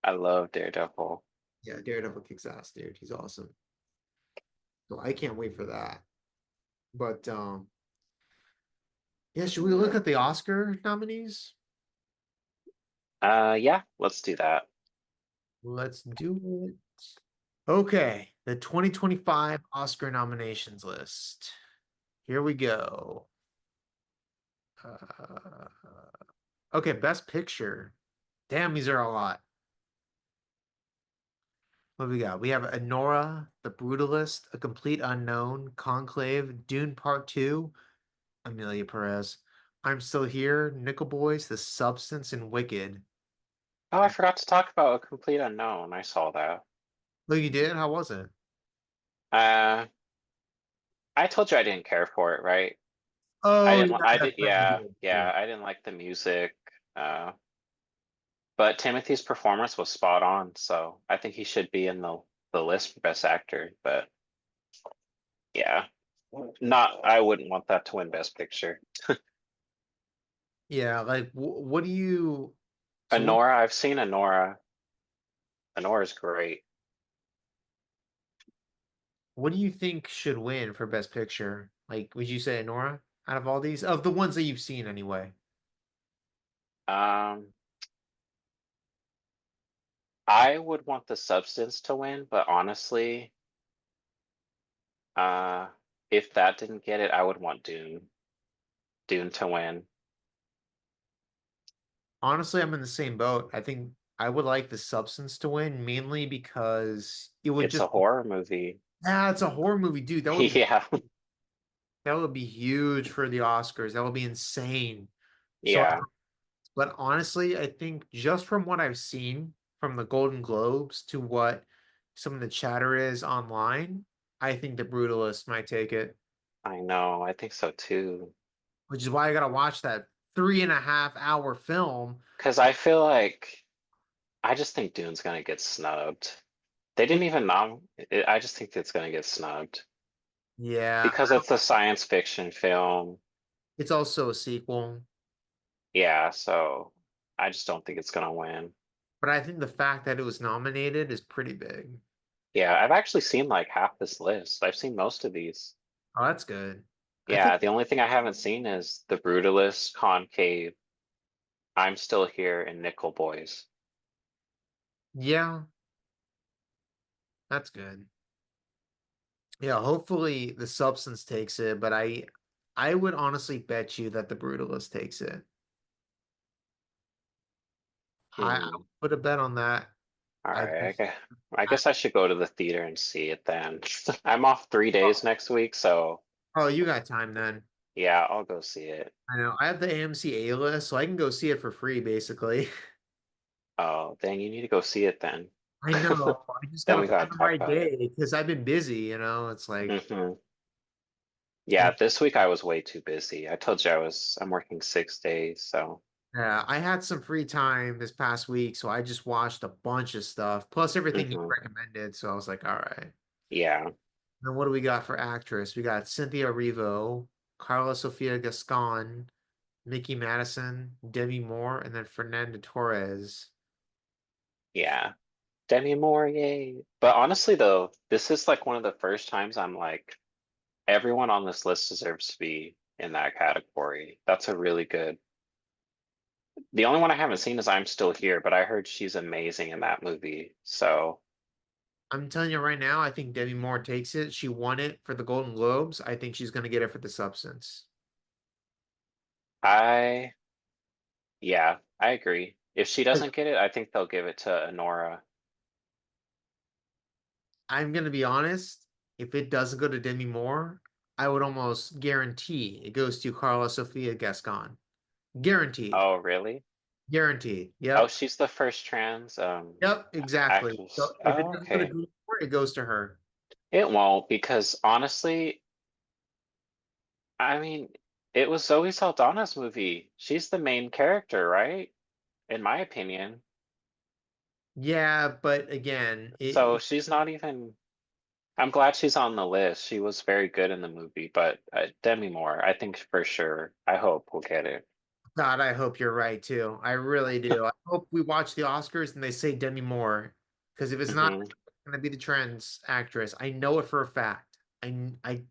I love Daredevil. Yeah, Daredevil kicks ass, dude. He's awesome. So I can't wait for that. But yeah, should we look at the Oscar nominees? Yeah, let's do that. Let's do it. Okay, the 2025 Oscar nominations list. Here we go. Uh, okay, Best Picture. Damn, these are a lot. What do we got? We have Anora, The Brutalist, A Complete Unknown, Conclave, Dune Part 2, Emilia Perez. I'm Still Here, Nickel Boys, The Substance, and Wicked. Oh, I forgot to talk about A Complete Unknown. I saw that. Oh, you did? How was it? Uh, I told you I didn't care for it, right? I Oh, didn't. yeah, I did. that's right. You Yeah, did. Yeah. yeah. I didn't like the music. Uh, but Timothy's performance was spot on, so I think he should be in the list for Best Actor. But yeah, not. I wouldn't want that to win Best Picture. Yeah, like what do you so Anora, I've seen Anora. Anora's great. what do you think should win for Best Picture? Like, would you say Nora out of all these? Of the ones that you've seen anyway. Um, I would want The Substance to win, but honestly, uh, if that didn't get it, I would want Dune to win. Honestly, I'm in the same boat. I think I would like The Substance to win, mainly because it would It's a just horror movie. yeah, it's a horror movie, dude. Yeah, That would be huge for the Oscars. That would be insane. So, yeah, but honestly, I think just from what I've seen from the Golden Globes to what some of the chatter is online, I think The Brutalist might take it, I know. I think so too. which is why I gotta watch that 3.5 hour film. Because I feel like I just think Dune's gonna get snubbed. They didn't It, even I just think it's gonna get snubbed yeah, because it's a science fiction film. it's also a sequel. Yeah, so I just don't think it's gonna win. But I think the fact that it was nominated is pretty big. Yeah, I've actually seen like half this list. I've seen most of these. Oh, that's good. I think, Yeah, the only thing I haven't seen is The Brutalist, Concave, I'm Still Here, and Nickel Boys. yeah, that's good. Yeah, hopefully the substance takes it, but I would honestly bet you that the Brutalist takes it. I Hmm. would put a bet on that. All I right, just I I guess I should go to the theater and see it then. I'm off 3 days oh, next week, so oh, you got time then. yeah, I'll go see it. I know. I have the AMC A list, so I can go see it for free basically. Oh, then you need to go see it then. I know. I just Then gotta we find gotta the talk right about it. day because I've been busy, It's like Hmm. and Yeah, this week I was way too busy. I told you I'm working 6 days, so yeah, I had some free time this past week, so I just watched a bunch of stuff, plus everything you hmm recommended. So I was like, all right. yeah, Then what do we got for actress? We got Cynthia Erivo, Carla Sofia Gascon, Mickey Madison, Demi Moore, and then Fernanda Torres. yeah. Demi Moore, yay. But honestly though, this is like one of the first times I'm like, everyone on this list deserves to be in that category. That's a really good. The only one I haven't seen is I'm Still Here, but I heard she's amazing in that movie. So I'm telling you right now, I think Demi Moore takes it. She won it for the Golden Globes. I think she's going to get it for The Substance. I, yeah, I agree. If she doesn't get it, I think they'll give it to Honora. I'm going to be honest, if it doesn't go to Demi Moore, I would almost guarantee it goes to Carla Sofia Gascon. Guaranteed. Oh, really? Guaranteed. Oh, Yep. she's the first trans Yep, exactly. actress. So if it Oh, doesn't go to okay. Demi Moore, it goes to her. It won't because honestly, I mean, it was Zoe Saldana's movie. She's the main character, right? In my opinion. Yeah, but again, So she's not even. I'm glad she's on the list. She was very good in the movie, but Demi Moore, I think for sure. I hope we'll get it. God, I hope you're right too. I really do. I hope we watch the Oscars and they say Demi Moore. Because if it's not Hmm. going to be the trends actress, I know it for a fact. I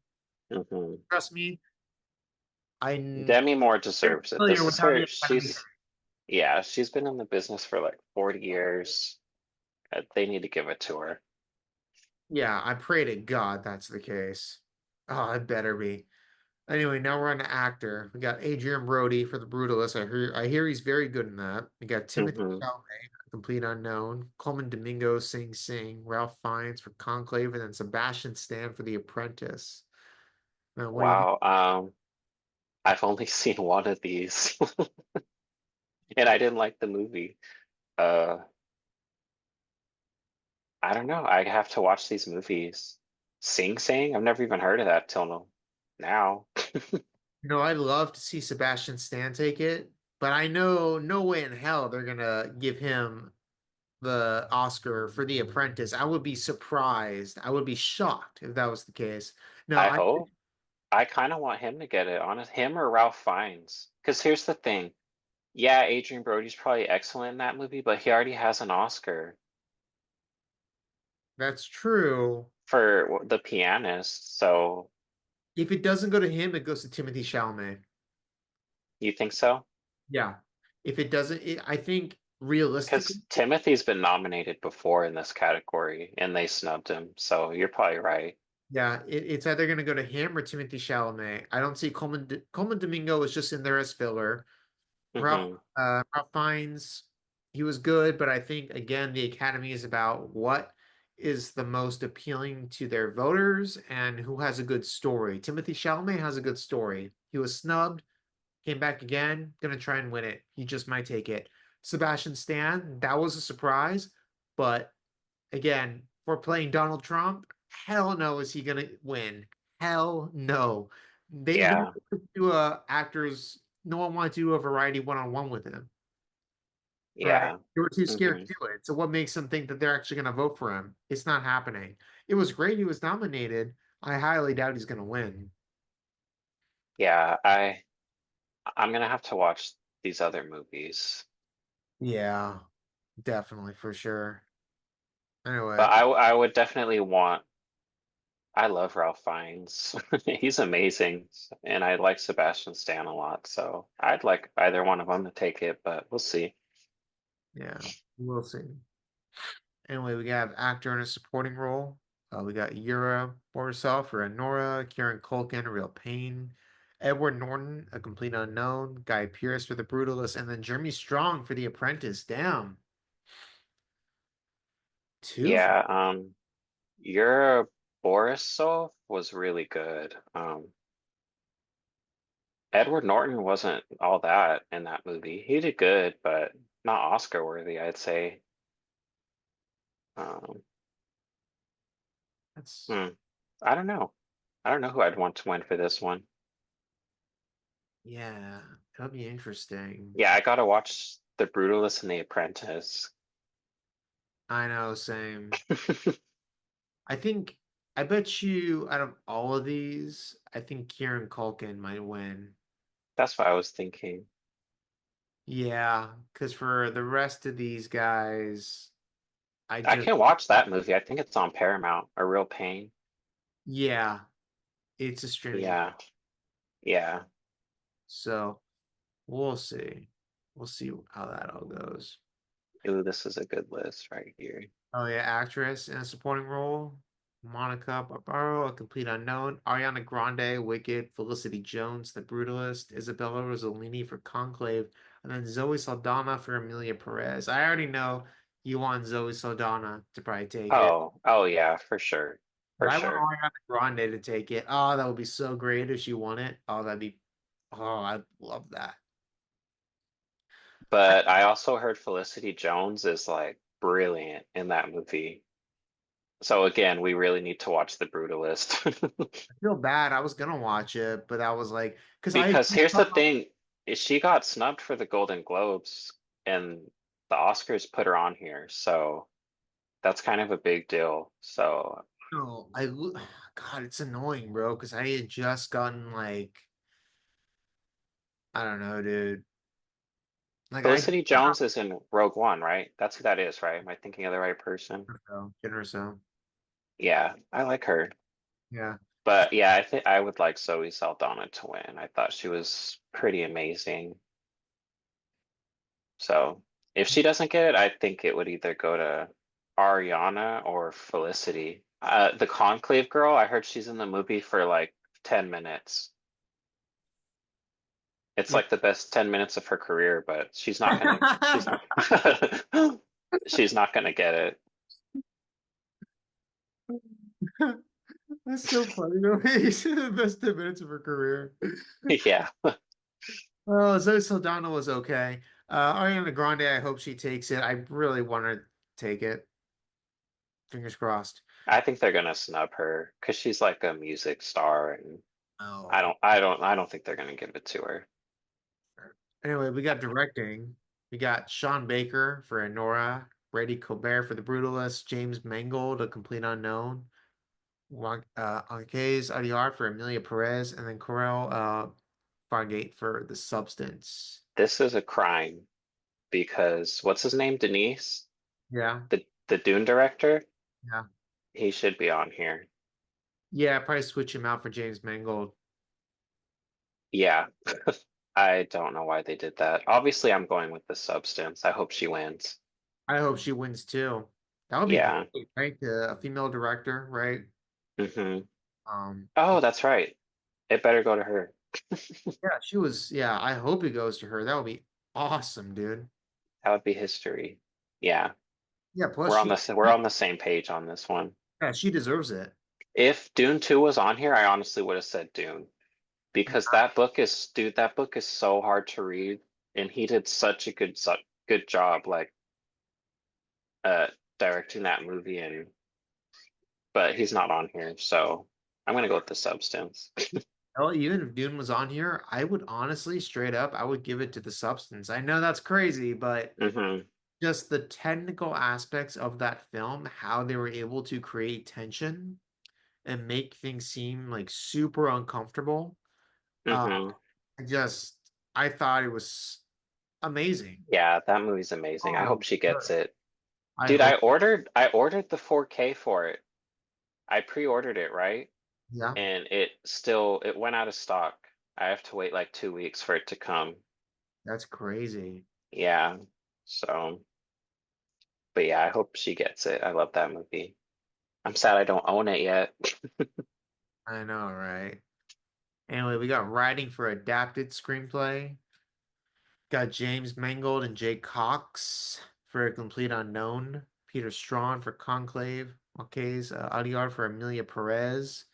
Hmm. trust me. I'm Demi Moore deserves it. familiar This with is how the her. Academy. Yeah, she's been in the business for like 40 years. They need to give it to her. Yeah, I pray to God that's the case. Oh, it better be. Anyway, now we're on to actor. We got Adrian Brody for The Brutalist. I hear he's very good in that. We got Timothy Hmm. Chalamet, A Complete Unknown, Coleman Domingo, Sing Sing, Ralph Fiennes for Conclave, and then Sebastian Stan for The Apprentice. Now, what do you think? Wow. I've only seen one of these, and I didn't like the movie. Uh, I don't know. I have to watch these movies. Sing Sing? I've never even heard of that till now. I'd love to see Sebastian Stan take it, but I know no way in hell they're gonna give him the Oscar for The Apprentice. I would be surprised. I would be shocked if that was the case. No, I I hope. I kind of want him to get it, honest. Him or Ralph Fiennes. Because here's the thing. Yeah, Adrian Brody's probably excellent in that movie, but he already has an Oscar that's true. for The Pianist. So If it doesn't go to him, it goes to Timothy Chalamet. you think so? Yeah. If it doesn't, I think realistically, Because Timothy's been nominated before in this category, and they snubbed him. So you're probably right. yeah, it's either going to go to him or Timothy Chalamet. I don't see Coleman Domingo is just in there as filler. Hmm. Ralph Fiennes, he was good, but I think again the Academy is about what is the most appealing to their voters and who has a good story. Timothy Chalamet has a good story. He was snubbed, came back again, gonna try and win it. He just might take it. Sebastian Stan, that was a surprise, but again, for playing Donald Trump, hell no is he gonna win. Hell no. They no one Yeah. wanted to do a actors, no one wanted to do a variety one-on-one with him. Right. Yeah. They were too scared Hmm. to do it. So what makes them think that they're actually gonna vote for him? It's not happening. It was great he was nominated. I highly doubt he's gonna win. Yeah. I'm gonna have to watch these other movies. Yeah, definitely for sure. But Anyway, I would definitely want. I love Ralph Fiennes. He's amazing, and I like Sebastian Stan a lot. So I'd like either one of them to take it, but we'll see. yeah, we'll see. Anyway, we have actor in a supporting role. We got Yura Borisov for Nora, Kieran Culkin, A Real Pain, Edward Norton, A Complete Unknown, Guy Pearce for The Brutalist, and then Jeremy Strong for The Apprentice. Damn, two for Yeah. Your Borisov was really good. Edward Norton wasn't all that in that movie. He did good, but not Oscar worthy, I'd say. Um, that's hmm. I don't know. I don't know who I'd want to win for this one. yeah, that'll be interesting. Yeah, I gotta watch The Brutalist and The Apprentice. I know, same. I think I bet you out of all of these, I think Kieran Culkin might win. That's what I was thinking. Yeah, because for the rest of these guys, I I just can watch that movie. I think it's on Paramount. A Real Pain. yeah, it's a streaming. Yeah, yeah. So we'll see. We'll see how that all goes. Ooh, this is a good list right here. Oh yeah, actress in a supporting role. Monica Barbaro, A Complete Unknown. Ariana Grande, Wicked. Felicity Jones, The Brutalist. Isabella Rossellini for Conclave. And then Zoe Saldana for Emilia Perez. I already know you want Zoe Saldana to probably take it. Oh yeah, for sure, But for I want sure. Ariana Grande to take it. Oh, that would be so great if she won it. Oh, I'd love that. I But I also heard Felicity Jones is like brilliant in that movie. So again, we really need to watch The Brutalist. feel bad. I was gonna watch it, but I was like, because I Because here's the thing, is she got snubbed for the Golden Globes and the Oscars put her on here. So that's kind of a big deal. So no, God, it's annoying, bro. Because I had just gotten like, I don't know, dude. Like I Felicity Jones is in Rogue One, right? That's who that is, right? Am I thinking of the right person? or so. Yeah, I like her. Yeah. But yeah, I think I would like Zoe Saldana to win. I thought she was pretty amazing. So if she doesn't get it, I think it would either go to Ariana or Felicity. The Conclave girl, I heard she's in the movie for like 10 minutes. It's Yeah. like the best 10 minutes of her career, but she's not she's not gonna get it. That's so funny though. He's the best 10 minutes of her career. Yeah. Oh, Zoe Saldana was okay. Ariana Grande, I hope she takes it. I really want her to take it. Fingers crossed. I think they're gonna snub her because she's like a music star, and Oh. I don't think they're gonna give it to her. Anyway, we got directing. We got Sean Baker for Nora, Brady Colbert for The Brutalist, James Mangold, A Complete Unknown, Anquez Adiar for Emilia Perez, and then Corel Fargate for The Substance. This is a crime because what's his name? Denise, Yeah, the Dune director. yeah. He should be on here. Yeah, probably switch him out for James Mangold. Yeah. I don't know why they did that. Obviously, I'm going with the substance. I hope she wins. I hope she wins too. That would be Yeah. great, right? A female director, right? Hmm. Um, Oh, that's right. It better go to her. yeah, she was, yeah, I hope it goes to her. That would be awesome, dude. That would be history. Yeah. Yeah, plus she, We're on the same page on this one. yeah, she deserves it. If Dune 2 was on here, I honestly would have said Dune because that book is so hard to read and he did such a good job like uh directing that movie, and but he's not on here, so I'm gonna go with the substance. Hell, even if Dune was on here, I would honestly, straight up, I would give it to the substance. I know that's crazy, but Hmm. just the technical aspects of that film, how they were able to create tension and make things seem like super uncomfortable. Uh, Hmm. I thought it was amazing. Yeah, that movie's amazing. I Oh, hope she gets sure. it. I Dude, hope. I ordered the 4K for it. I pre-ordered it, right? Yeah, And it went out of stock. I have to wait like 2 weeks for it to come. that's crazy. Yeah. So, but yeah, I hope she gets it. I love that movie. I'm sad I don't own it yet. I know, right? Anyway, we got writing for adapted screenplay. Got James Mangold and Jay Cox for A Complete Unknown. Peter Strawn for Conclave. Marquez Adiar for Emilia Perez.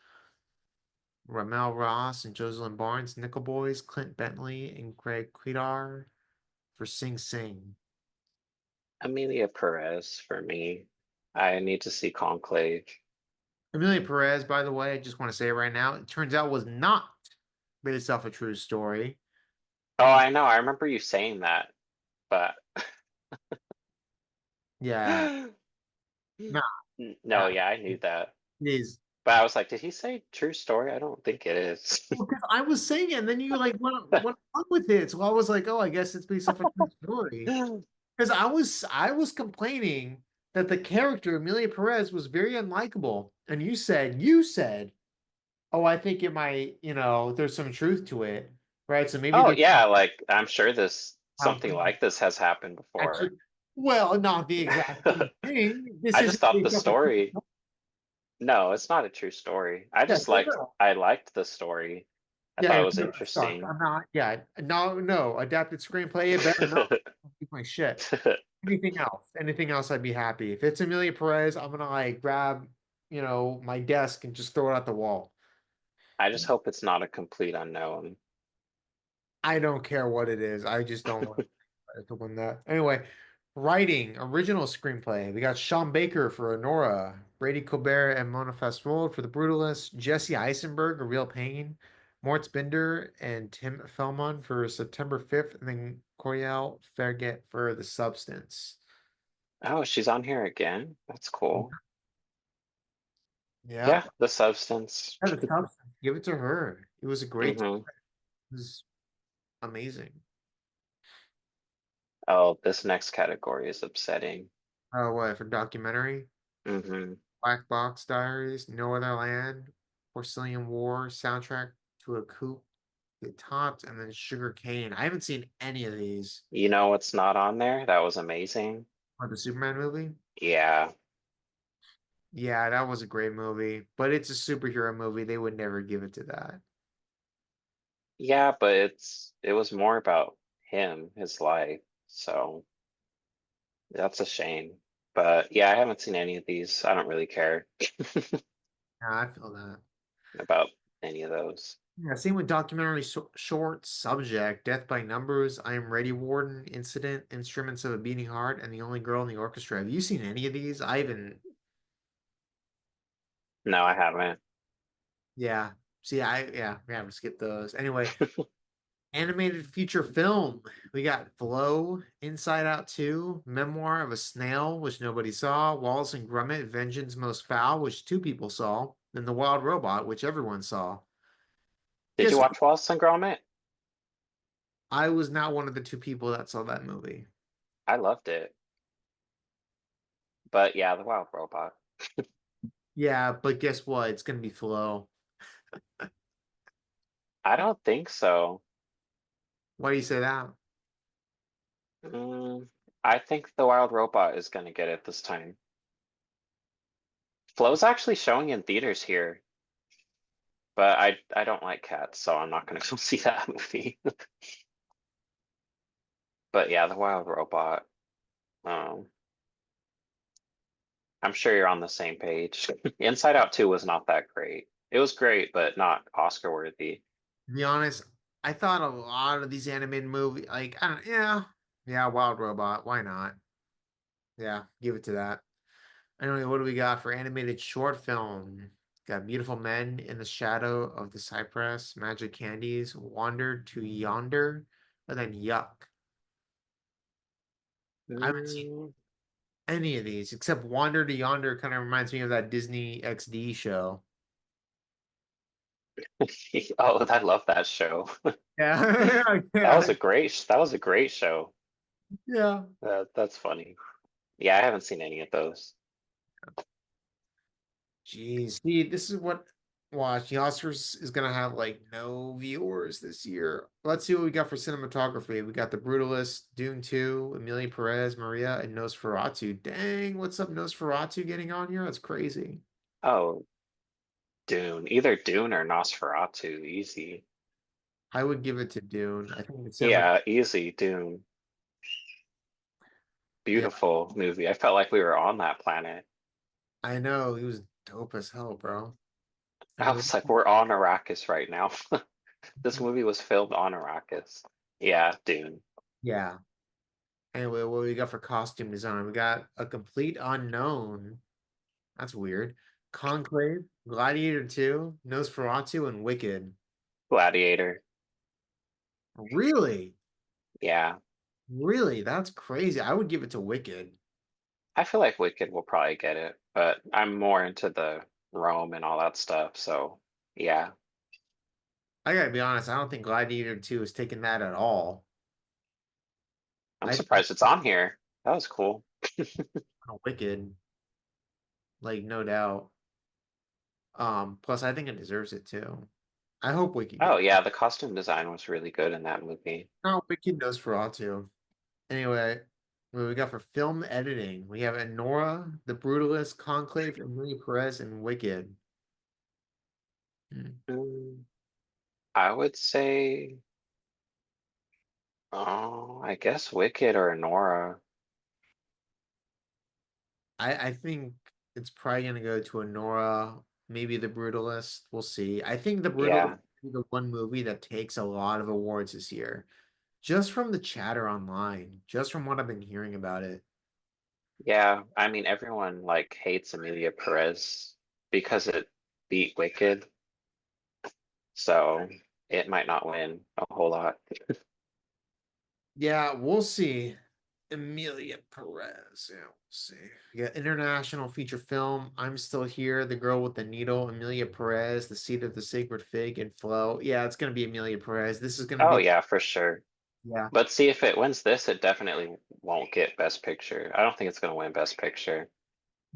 Ramel Ross and Jocelyn Barnes. Nickel Boys. Clint Bentley and Greg Quidar for Sing Sing. Emilia Perez for me. I need to see Conclave. Emilia Perez, by the way, I just want to say it right now, it turns out was not based off a true story. Oh, I know. I remember you saying that, but Yeah, no, no, yeah, yeah, I knew that. it is. But I was like, did he say true story? I don't think it is. Well, because I was saying it, and then you like went on with it. So I was like, oh, I guess it's based off a true story. Because I was complaining that the character Emilia Perez was very unlikable, and you said, oh, I think it might, there's some truth to it, right? So maybe Oh they're yeah, like I'm sure this how something like this has happened actually, before. well, not the exact same thing. This I just isn't thought the based off a true story. story. No, it's not a true story. Yeah, so no. I liked the story. I Yeah, thought it it was better suck. interesting. I'm not. Yeah, no, no. Adapted screenplay. It better not. Keep my shit. Anything else, I'd be happy. If it's Amelia Perez, I'm gonna like grab, my desk and just throw it at the wall. I just hope it's not a complete unknown. I don't care what it is. I just don't want to win that. Anyway, writing original screenplay. We got Sean Baker for Honora, Brady Colbert and Mona Fastwold for The Brutalist, Jesse Eisenberg, A Real Pain, Moritz Binder and Tim Felman for September 5th, and then Coriel Ferget for The Substance. Oh, she's on here again. That's cool. Yeah, Yeah, the substance. yeah, The Substance. Give it to her. It was a great. It Hmm. was amazing. Oh, this next category is upsetting. Oh, what for documentary? Hmm. Black Box Diaries, No Other Land, Porcelain War, soundtrack to a Coup, Get Topped, and then Sugar Cane. I haven't seen any of these. You know what's not on there? That was amazing. Or the Superman movie? Yeah. Yeah, that was a great movie, but it's a superhero movie. They would never give it to that. Yeah, but it was more about him, his life. So that's a shame. But yeah, I haven't seen any of these. I don't really care Yeah, I feel that. about any of those. Yeah, same with documentary short subject, Death by Numbers, I Am Ready Warden, Incident, Instruments of a Beating Heart, and The Only Girl in the Orchestra. Have you seen any of these? I haven't. No, I haven't. Yeah. See, yeah, we haven't skipped those. Anyway, animated feature film. We got Flow, Inside Out 2, Memoir of a Snail, which nobody saw, Wallace and Gromit, Vengeance Most Foul, which two people saw, and The Wild Robot, which everyone saw. Did you Guess watch Wallace and Gromit? I was not one of the two people that saw that movie. I loved it. But yeah, The Wild Robot. Yeah, but guess what? It's gonna be Flow. I don't think so. Why do you say that? Mm, I think The Wild Robot is going to get it this time. Flow's actually showing in theaters here, but I don't like cats, so I'm not going to go see that movie. But yeah, The Wild Robot. Um, I'm sure you're on the same page. Inside Out 2 was not that great. It was great, but not Oscar worthy. To be honest, I thought a lot of these animated movies, like, I don't, yeah, Wild Robot. Why not? Yeah, give it to that. Anyway, what do we got for animated short film? Got Beautiful Men in the Shadow of the Cypress, Magic Candies, Wandered to Yonder, and then Yuck. I haven't seen Mm. any of these except Wander to Yonder kind of reminds me of that Disney XD show. Oh, I love that show. Yeah, yeah, That was a great show. yeah. That's funny. Yeah, I haven't seen any of those. Jeez, see, this is what watch. The Oscars is gonna have like no viewers this year. Let's see what we got for cinematography. We got The Brutalist, Dune 2, Emilia Perez, Maria, and Nosferatu. Dang, what's up, Nosferatu getting on here? That's crazy. Oh, Dune. Either Dune or Nosferatu. Easy. I would give it to Dune. I think the cinema. Yeah, easy, Dune. Yeah, Beautiful movie. I felt like we were on that planet. I know he was dope as hell, bro. I Anyway, was like, we're on Arrakis right now. This movie was filmed on Arrakis. Yeah, Dune. yeah. Anyway, what we got for costume design? We got a complete unknown. That's weird. Conclave, Gladiator 2, Nosferatu, and Wicked. Gladiator. Really? Yeah. Really? That's crazy. I would give it to Wicked. I feel like Wicked will probably get it, but I'm more into the Rome and all that stuff, so yeah. I gotta be honest, I don't think Gladiator 2 is taking that at all. I'm I think surprised it's on here. That was cool. Wicked, like no doubt. Plus I think it deserves it too. I hope Wicked Oh gets. yeah, the costume design was really good in that movie. No, Wicked Nosferatu. Anyway, what we got for film editing? We have Enora, The Brutalist, Conclave, Emilia Perez, and Wicked. Hmm. Mm, I would say, oh, I guess Wicked or Nora. I think it's probably gonna go to Enora, maybe The Brutalist. We'll see. I think The Brutalist Yeah. is the one movie that takes a lot of awards this year. Just from the chatter online, just from what I've been hearing about it. Yeah, I mean everyone like hates Emilia Perez because it beat Wicked, so it might not win a whole lot. Yeah, we'll see. Emilia Perez. Yeah, we'll see. We got international feature film. I'm Still Here, The Girl with the Needle, Emilia Perez, The Seed of the Sacred Fig, and Flow. Yeah, it's gonna be Emilia Perez. This is gonna Oh be yeah, for sure. yeah. But see if it wins this, it definitely won't get Best Picture. I don't think it's gonna win Best Picture.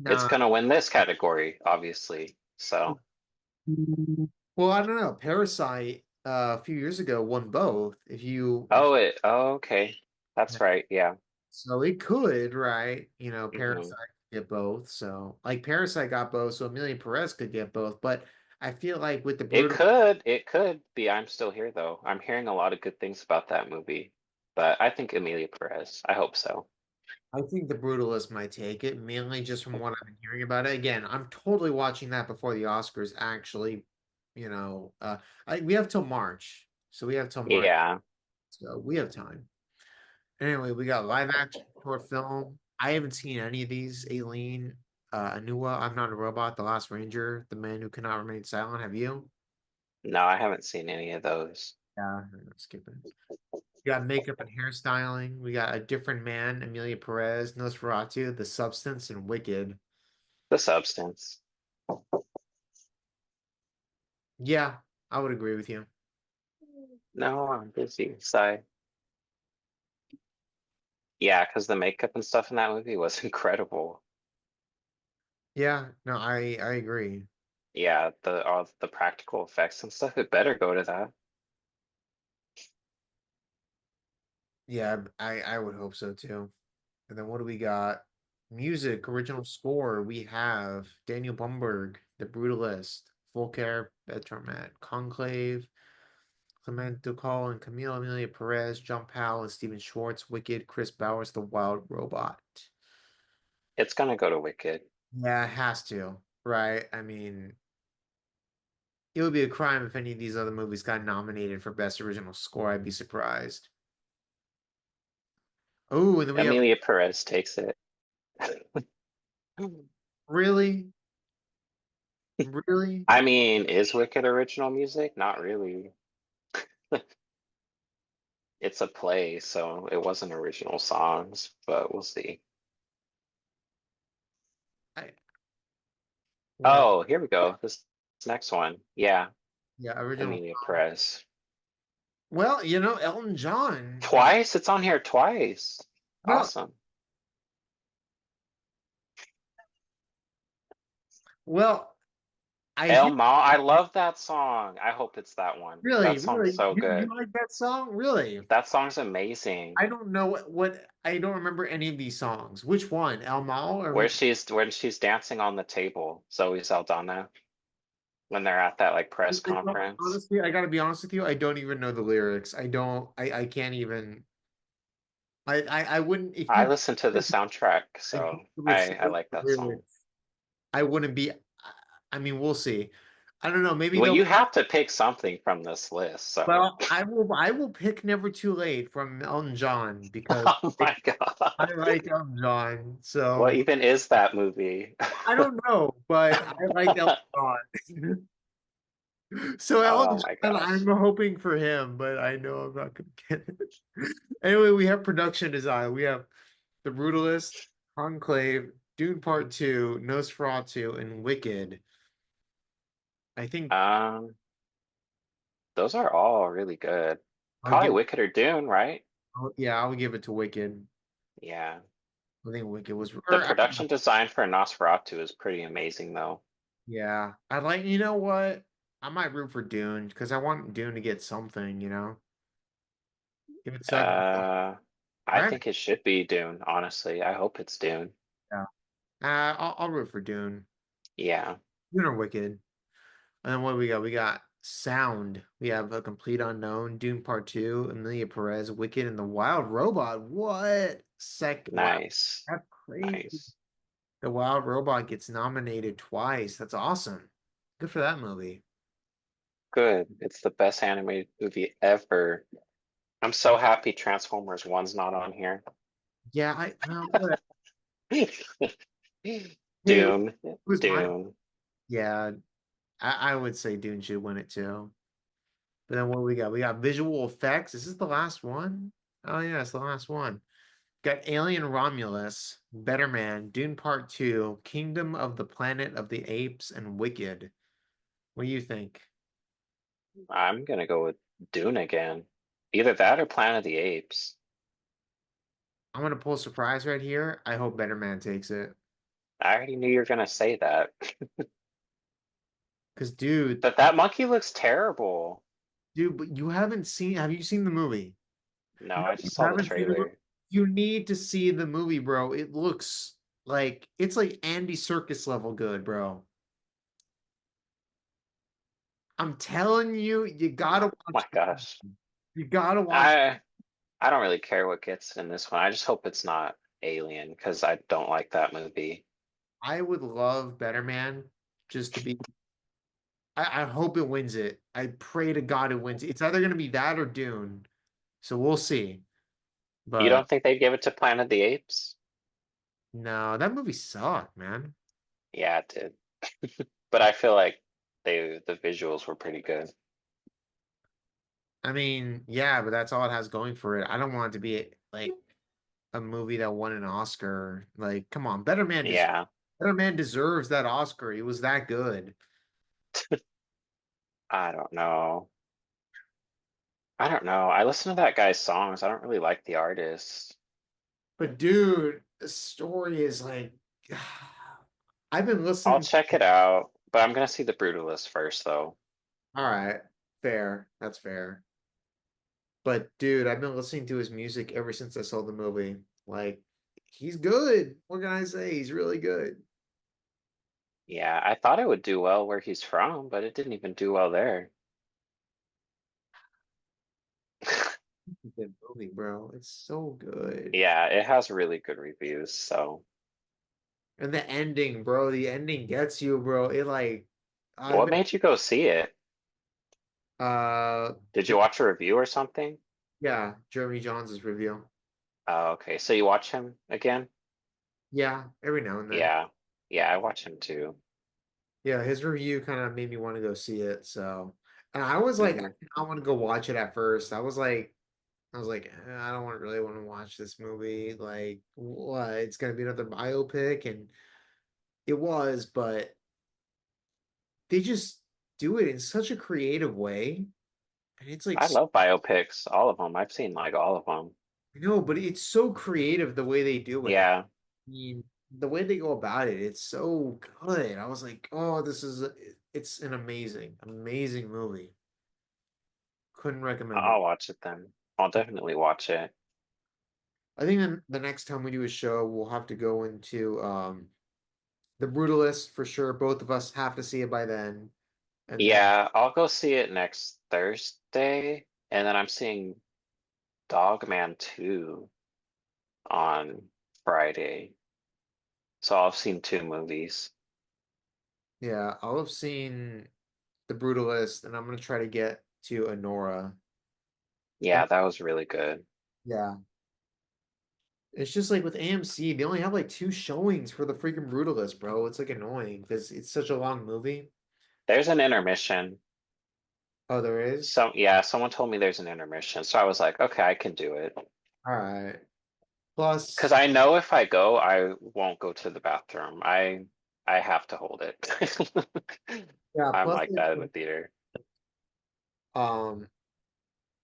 It's Nah. gonna win this category, obviously. So, Well, I don't know. Parasite a few years ago won both. oh okay. That's right. Yeah. So it could, right? Hmm. Parasite could get both. So like Parasite got both, so Amelia Perez could get both. But I feel like with the It brutal, could, it could be I'm Still Here though. I'm hearing a lot of good things about that movie. But I think Emilia Perez. I hope so. I think the brutalist might take it, mainly just from what I've been hearing about it. Again, I'm totally watching that before the Oscars actually, you know, we have till March. So we have till March. Yeah. So we have time. Anyway, we got live action short film. I haven't seen any of these. Aileen, Anua, I'm Not a Robot, The Last Ranger, The Man Who Cannot Remain Silent. Have you? No, I haven't seen any of those. Yeah, I'm gonna skip it. We got makeup and hairstyling. We got A Different Man, Emilia Perez, Nosferatu, The Substance, and Wicked. The Substance. Yeah, I would agree with you. No, I'm busy. Sigh. Yeah, because the makeup and stuff in that movie was incredible. Yeah, no, I agree. Yeah, the all the practical effects and stuff, it better go to that. Yeah, I would hope so too. And then what do we got? Music, original score. We have Daniel Bumberg, The Brutalist, Volker Bertramet, Conclave, Clement Ducall and Camille Amelia Perez, John Powell and Stephen Schwartz, Wicked, Chris Bowers, The Wild Robot. It's gonna go to Wicked. Yeah, it has to, right? I mean, it would be a crime if any of these other movies got nominated for Best Original Score. I'd be surprised. Oh, and then we have Emilia Perez takes it. really, really. I mean, is Wicked original music? Not really. It's a play, so it wasn't original songs, but we'll see. I well, Oh, here we go. This next one. Yeah, yeah, original. Emilia Perez. Well, Elton John. Twice? It's on here twice. Well, Awesome. well, I El think Mal, I love that song. I hope it's that one. really, That song's really, so you good. like that song? Really? That song's amazing. I don't know what I don't remember any of these songs. Which one? El Mal or When she's dancing on the table, Zoe Saldana, when they're at that like press conference. honestly, I gotta be honest with you. I don't even know the lyrics. I don't. I can't even. I wouldn't if I you listen to the soundtrack, if so you would say I like the that song. lyrics, I wouldn't be. I mean, we'll see. I don't know. Maybe Well, they'll. you have to pick something from this list, so Well, I will pick Never Too Late from Elton John because oh my I God. like Elton John. What So even is that movie? I don't know, but I like Elton John. So Elton Oh my John, gosh. I'm hoping for him, but I know I'm not gonna get it. Anyway, we have production design. We have The Brutalist, Conclave, Dune Part 2, Nosferatu, and Wicked. I think Um, those are all really good. I'll Probably give Wicked or Dune, right? yeah, I'll give it to Wicked. Yeah. I think Wicked was The or production design for Nosferatu is pretty amazing though. yeah. I like you know what? I might root for Dune because I want Dune to get something. If it sucks, I right? think it should be Dune, honestly. I hope it's Dune. Yeah. I'll root for Dune. Yeah, Dune or Wicked. And then what do we got? We got Sound. We have A Complete Unknown, Dune Part 2, Emilia Perez, Wicked, and The Wild Robot. What? Wow, nice. that's crazy. Nice. The Wild Robot gets nominated twice. That's awesome. Good for that movie. Good. It's the best animated movie ever. I'm so happy Transformers 1's not on here. Yeah, what? Hey, Dune. who's my? Dune. Yeah, I would say Dune should win it too. But then what do we got? We got visual effects. Is this the last one? Oh yeah, it's the last one. Got Alien Romulus, Better Man, Dune Part 2, Kingdom of the Planet of the Apes, and Wicked. What do you think? I'm gonna go with Dune again. Either that or Planet of the Apes. I'm gonna pull a surprise right here. I hope Better Man takes it. I already knew you were gonna say that. Because dude, But that monkey looks terrible. but you haven't seen have you seen the movie? No, No, I you just saw the haven't seen the movie. trailer. You need to see the movie, bro. It looks like it's like Andy Circus level good, bro. I'm telling you, you gotta Oh watch my this. gosh. You gotta watch. I I don't really care what gets in this one. I just hope it's not Alien because I don't like that movie. I would love Better Man just to be. I hope it wins it. I pray to God it wins. It's either gonna be that or Dune. So we'll see. You But don't think they'd give it to Planet of the Apes? no, that movie sucked, man. Yeah, it did. But I feel like the visuals were pretty good. I mean, yeah, but that's all it has going for it. I don't want it to be like a movie that won an Oscar. Like, come on, Yeah, Better Man deserves that Oscar. He was that good. I don't know. I don't know. I listen to that guy's songs. I don't really like the artist. But dude, the story is like I've been I'll listening. check it out, but I'm gonna see The Brutalist first, though. All right, fair. That's fair. But dude, I've been listening to his music ever since I saw the movie. Like, he's good. What can I say? He's really good. Yeah, I thought it would do well where he's from, but it didn't even do well there. Good movie, bro. It's so good. Yeah, it has really good reviews, so And the ending, bro, the ending gets you, bro. It like I've what been made you go see it? uh Did you Jer- watch a review or something? yeah, Jeremy Johns' review. Oh, okay, so you watch him again? Yeah, every now and then. Yeah. Yeah, I watch him too. Yeah, his review kind of made me want to go see it. So, and I was like, I Hmm. did not want to go watch it at first. I was like, I don't want really want to watch this movie. Like, what? It's gonna be another biopic, and it was, but they just do it in such a creative way, and it's like, I love biopics, all of them. I've seen like all of them. no, but it's so creative the way they do it. Yeah. I mean, the way they go about it, it's so good. I was like, oh, it's an amazing movie. Couldn't recommend it. I'll watch it then. I'll definitely watch it. I think then the next time we do a show, we'll have to go into The Brutalist for sure. Both of us have to see it by then. And then Yeah, I'll go see it next Thursday, and then I'm seeing Dogman 2 on Friday. So I've seen two movies. yeah, I'll have seen The Brutalist and I'm gonna try to get to Anora. And Yeah, that was really good. yeah, it's just like with AMC, they only have like two showings for the freaking Brutalist, bro. It's like annoying because it's such a long movie. There's an intermission. Oh, there is? Yeah, someone told me there's an intermission, so I was like, okay, I can do it. All right. Because Plus, I know if I go, I won't go to the bathroom. I have to hold it. yeah, I'm plus like that in the theater. um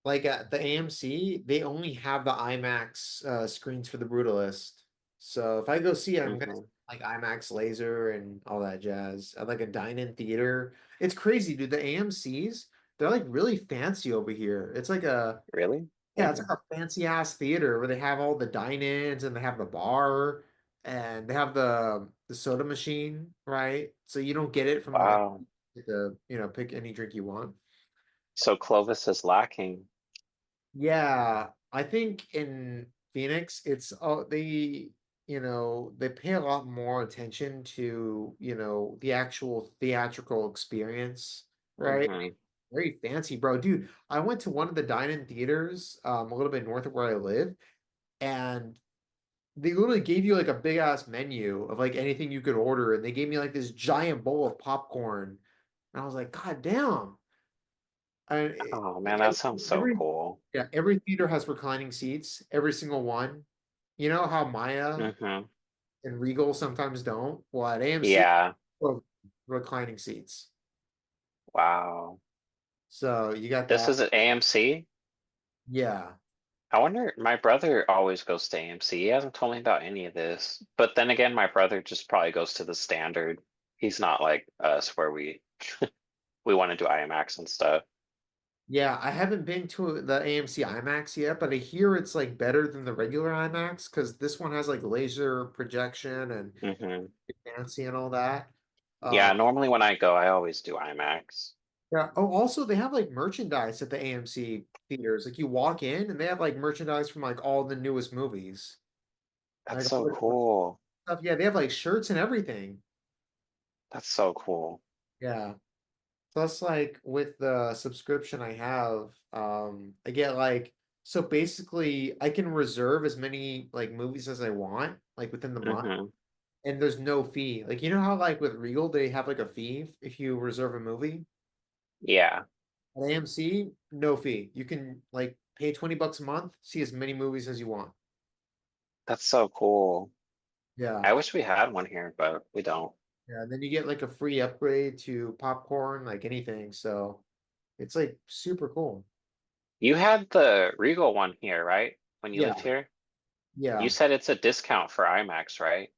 like at the AMC, they only have the IMAX screens for the Brutalist. So if I go see it, I'm gonna Hmm. like IMAX laser and all that jazz at like a dine-in theater. It's crazy, dude. The AMC's, they're like really fancy over here. It's like a Really? yeah, it's Hmm. like a fancy ass theater where they have all the dine-ins and they have the bar and they have the soda machine, right? So you don't get it from the Wow. pick any drink you want. So Clovis is lacking. Yeah, I think in Phoenix, it's they pay a lot more attention to, the actual theatrical experience, right? Hmm. Very fancy, bro. Dude, I went to one of the dine-in theaters, a little bit north of where I live, and they literally gave you like a big ass menu of like anything you could order, and they gave me like this giant bowl of popcorn. And I was like, God damn. Oh man, Like that sounds so every cool. yeah, every theater has reclining seats, every single one. You know how Maya Hmm. and Regal sometimes don't? Well, at AMC, Yeah. well, reclining seats. Wow. So you got This that. is at AMC? Yeah. I wonder, my brother always goes to AMC. He hasn't told me about any of this. But then again, my brother just probably goes to the standard. He's not like us where we want to do IMAX and stuff. Yeah, I haven't been to the AMC IMAX yet, but I hear it's like better than the regular IMAX because this one has like laser projection and Hmm. fancy and all that. Yeah, Um, normally when I go, I always do IMAX. Yeah. Oh, also they have like merchandise at the AMC theaters. Like you walk in and they have like merchandise from like all the newest movies. That's Like all so the cool. stuff. Yeah, they have like shirts and everything. That's so cool. Yeah. Plus, like with the subscription I have, I get like so basically I can reserve as many like movies as I want, like within the month, Hmm. and there's no fee. Like you know how like with Regal they have like a fee if you reserve a movie? Yeah, At AMC, no fee. You can like pay $20 a month, see as many movies as you want. that's so cool. Yeah. I wish we had one here, but we don't. Yeah. And then you get like a free upgrade to popcorn, like anything. So it's like super cool. You had the Regal one here, right? When you Yeah. lived here? You Yeah. said it's a discount for IMAX, right?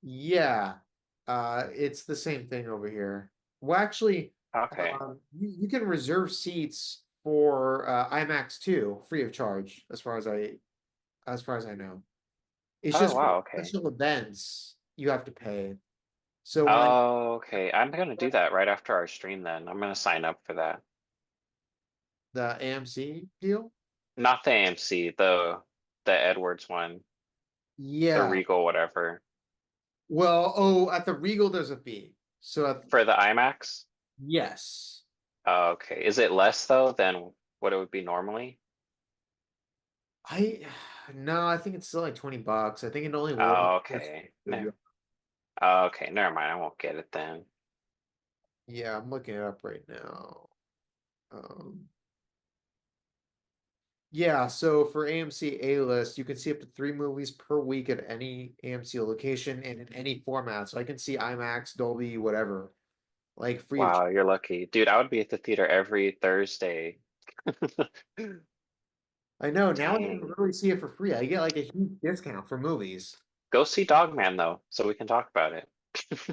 Yeah. It's the same thing over here. Well, actually, Okay. you can reserve seats for IMAX 2 free of charge, as far as I know. It's Oh, just for wow, okay. special events you have to pay. So when Oh, okay. I'm gonna do that right after our stream then. I'm gonna sign up for that. the AMC deal? Not the AMC, the Edwards one, the Yeah. Regal whatever. Well, oh, at the Regal there's a fee. So For the IMAX? yes. Oh, okay. Is it less though than what it would be normally? I no, I think it's still like $20. I think it only works. Oh, okay. No. Okay, never mind. I won't get it then. Yeah, I'm looking it up right now. Um, yeah, so for AMC A-list, you can see up to 3 movies per week at any AMC location and in any format. So I can see IMAX, Dolby, whatever, like free of charge. Wow, you're lucky. Dude, I would be at the theater every Thursday. I know now I can Dang. really see it for free. I get like a huge discount for movies. Go see Dogman though, so we can talk about it.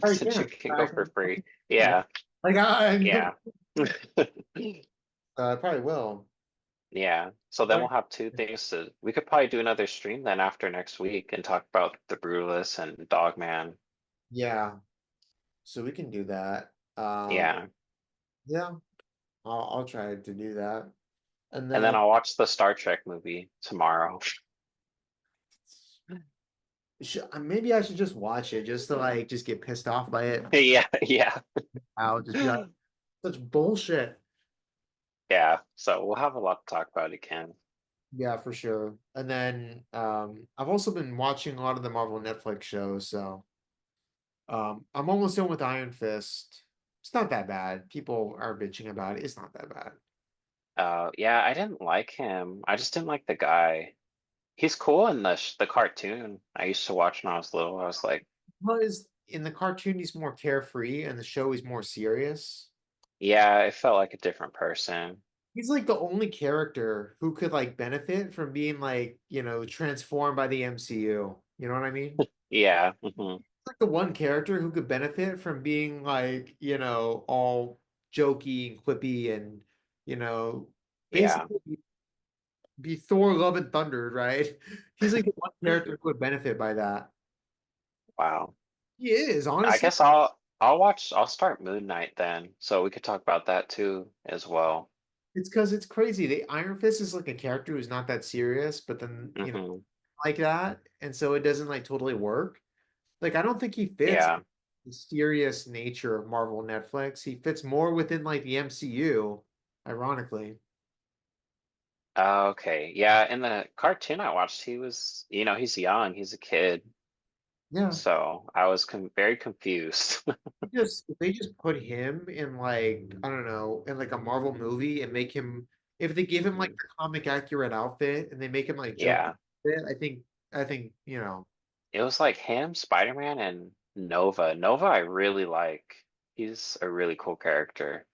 Oh, Since you yeah, can I go for can, free. yeah. Yeah, Like I'm looking, yeah. I probably will. Yeah. So then we'll have two things to we could probably do another stream then after next week and talk about the Brutalist and Dogman. Yeah, so we can do that. Yeah. Yeah, I'll try to do that. And And then then I'll watch the Star Trek movie tomorrow. maybe I should just watch it just to like just get pissed off by it. Yeah, yeah. I'll just be like, such bullshit. Yeah. So we'll have a lot to talk about again. Yeah, for sure. And then I've also been watching a lot of the Marvel Netflix shows, so I'm almost done with Iron Fist. It's not that bad. People are bitching about it. It's not that bad. Yeah, I didn't like him. I just didn't like the guy. He's cool in the cartoon I used to watch when I was little. I was like, Because in the cartoon he's more carefree and the show he's more serious. yeah, it felt like a different person. He's like the only character who could like benefit from being like, transformed by the MCU. You know what I mean? Yeah. Hmm. Like the one character who could benefit from being like, all jokey and quippy and, Yeah. basically be Thor Love and Thunder, right? He's like the one character who would benefit by that. Wow. He is, I honestly. guess I'll start Moon Knight then, so we could talk about that too as well. It's because it's crazy. The Iron Fist is like a character who's not that serious, but then, Hmm. like that. And so it doesn't like totally work. Like I don't think he fits Yeah. the serious nature of Marvel Netflix. He fits more within like the MCU, ironically. Okay. Yeah, in the cartoon I watched, he's young, he's a kid. Yeah. So I was very confused. If they just put him in like, I don't know, in like a Marvel movie and make him if they give him like Mhm. the comic accurate outfit and they make him like joke Yeah. it, I think, It was like him, Spider-Man, and Nova. Nova I really like. He's a really cool character.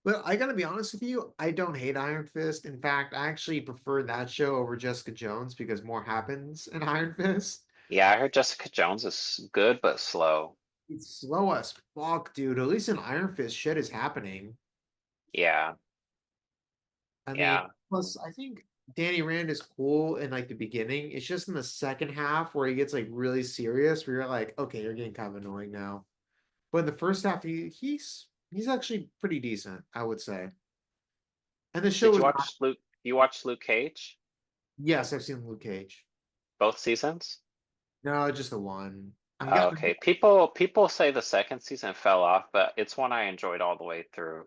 but I gotta be honest with you, I don't hate Iron Fist. In fact, I actually prefer that show over Jessica Jones because more happens in Iron Fist. Yeah, I heard Jessica Jones is good but slow. It's slow as fuck, dude. At least in Iron Fist, shit is happening. Yeah, I mean, yeah, plus I think Danny Rand is cool in like the beginning. It's just in the second half where he gets like really serious, where you're like, okay, you're getting kind of annoying now. But in the first half, he's He's actually pretty decent, I would say. And the show Did you is not. watch Luke? You watched Luke Cage? Yes, I've seen Luke Cage. Both seasons? No, just the one. I'm Oh, getting. okay. People say the second season fell off, but it's one I enjoyed all the way through.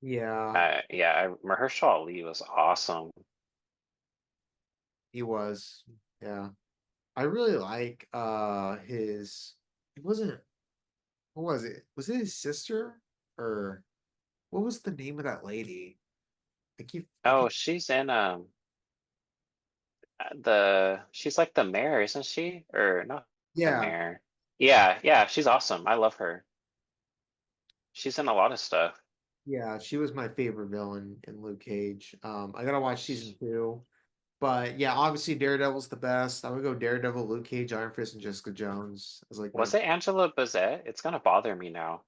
Yeah, Yeah, Mahershala Ali was awesome. he was. Yeah. I really like his it wasn't what was it? Was it his sister? Or what was the name of that lady? I Oh, keep she's in the she's like the mayor, isn't she? Or not the Yeah, mayor. Yeah, yeah, she's awesome. I love her. She's in a lot of stuff. yeah, she was my favorite villain in Luke Cage. I gotta watch season two. But yeah, obviously Daredevil's the best. I would go Daredevil, Luke Cage, Iron Fist, and Jessica Jones as like my Was it Angela Bassett? It's gonna bother me now.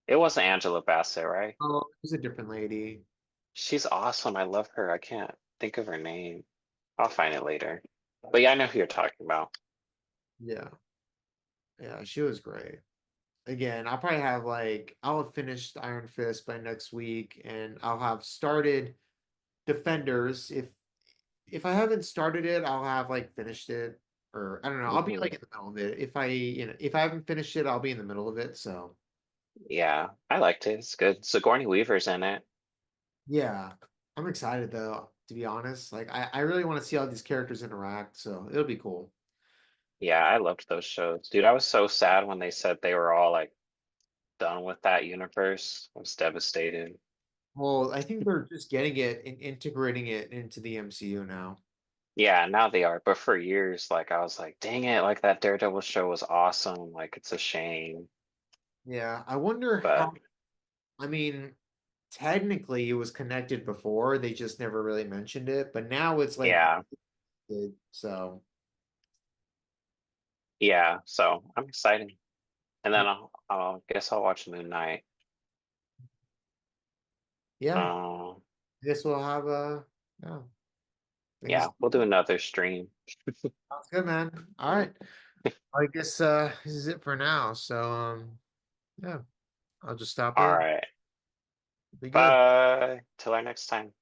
It wasn't Angela Bassett, right? oh, it was a different lady. She's awesome. I love her. I can't think of her name. I'll find it later. But yeah, I know who you're talking about. Yeah, yeah, she was great. Again, I'll probably have I'll have finished Iron Fist by next week, and I'll have started Defenders. If I haven't started it, I'll have finished it, or I don't know. I'll be Hmm. in the middle of it. If I haven't finished it, I'll be in the middle of it. So Yeah, I liked it. It's good. Sigourney Weaver's in it. yeah, I'm excited though. To be honest, I really want to see how these characters interact. So it'll be cool. Yeah, I loved those shows. Dude, I was so sad when they said they were all like done with that universe. I was devastated. Well, I think they're just getting it and integrating it into the MCU now. Yeah, now they are. But for years, like I was like, dang it, like that Daredevil show was awesome. Like it's a shame. Yeah, I wonder But how. I mean, technically, it was connected before. They just never really mentioned it, but now it's yeah, so. yeah. So I'm excited. And then I'll guess I'll watch Moon Knight. Yeah, Um, I guess we'll have yeah. I guess yeah, we'll do another stream. sounds good, man. All right. I guess this is it for now. So yeah, I'll just stop All it. right. Be good. Bye. Till our next time.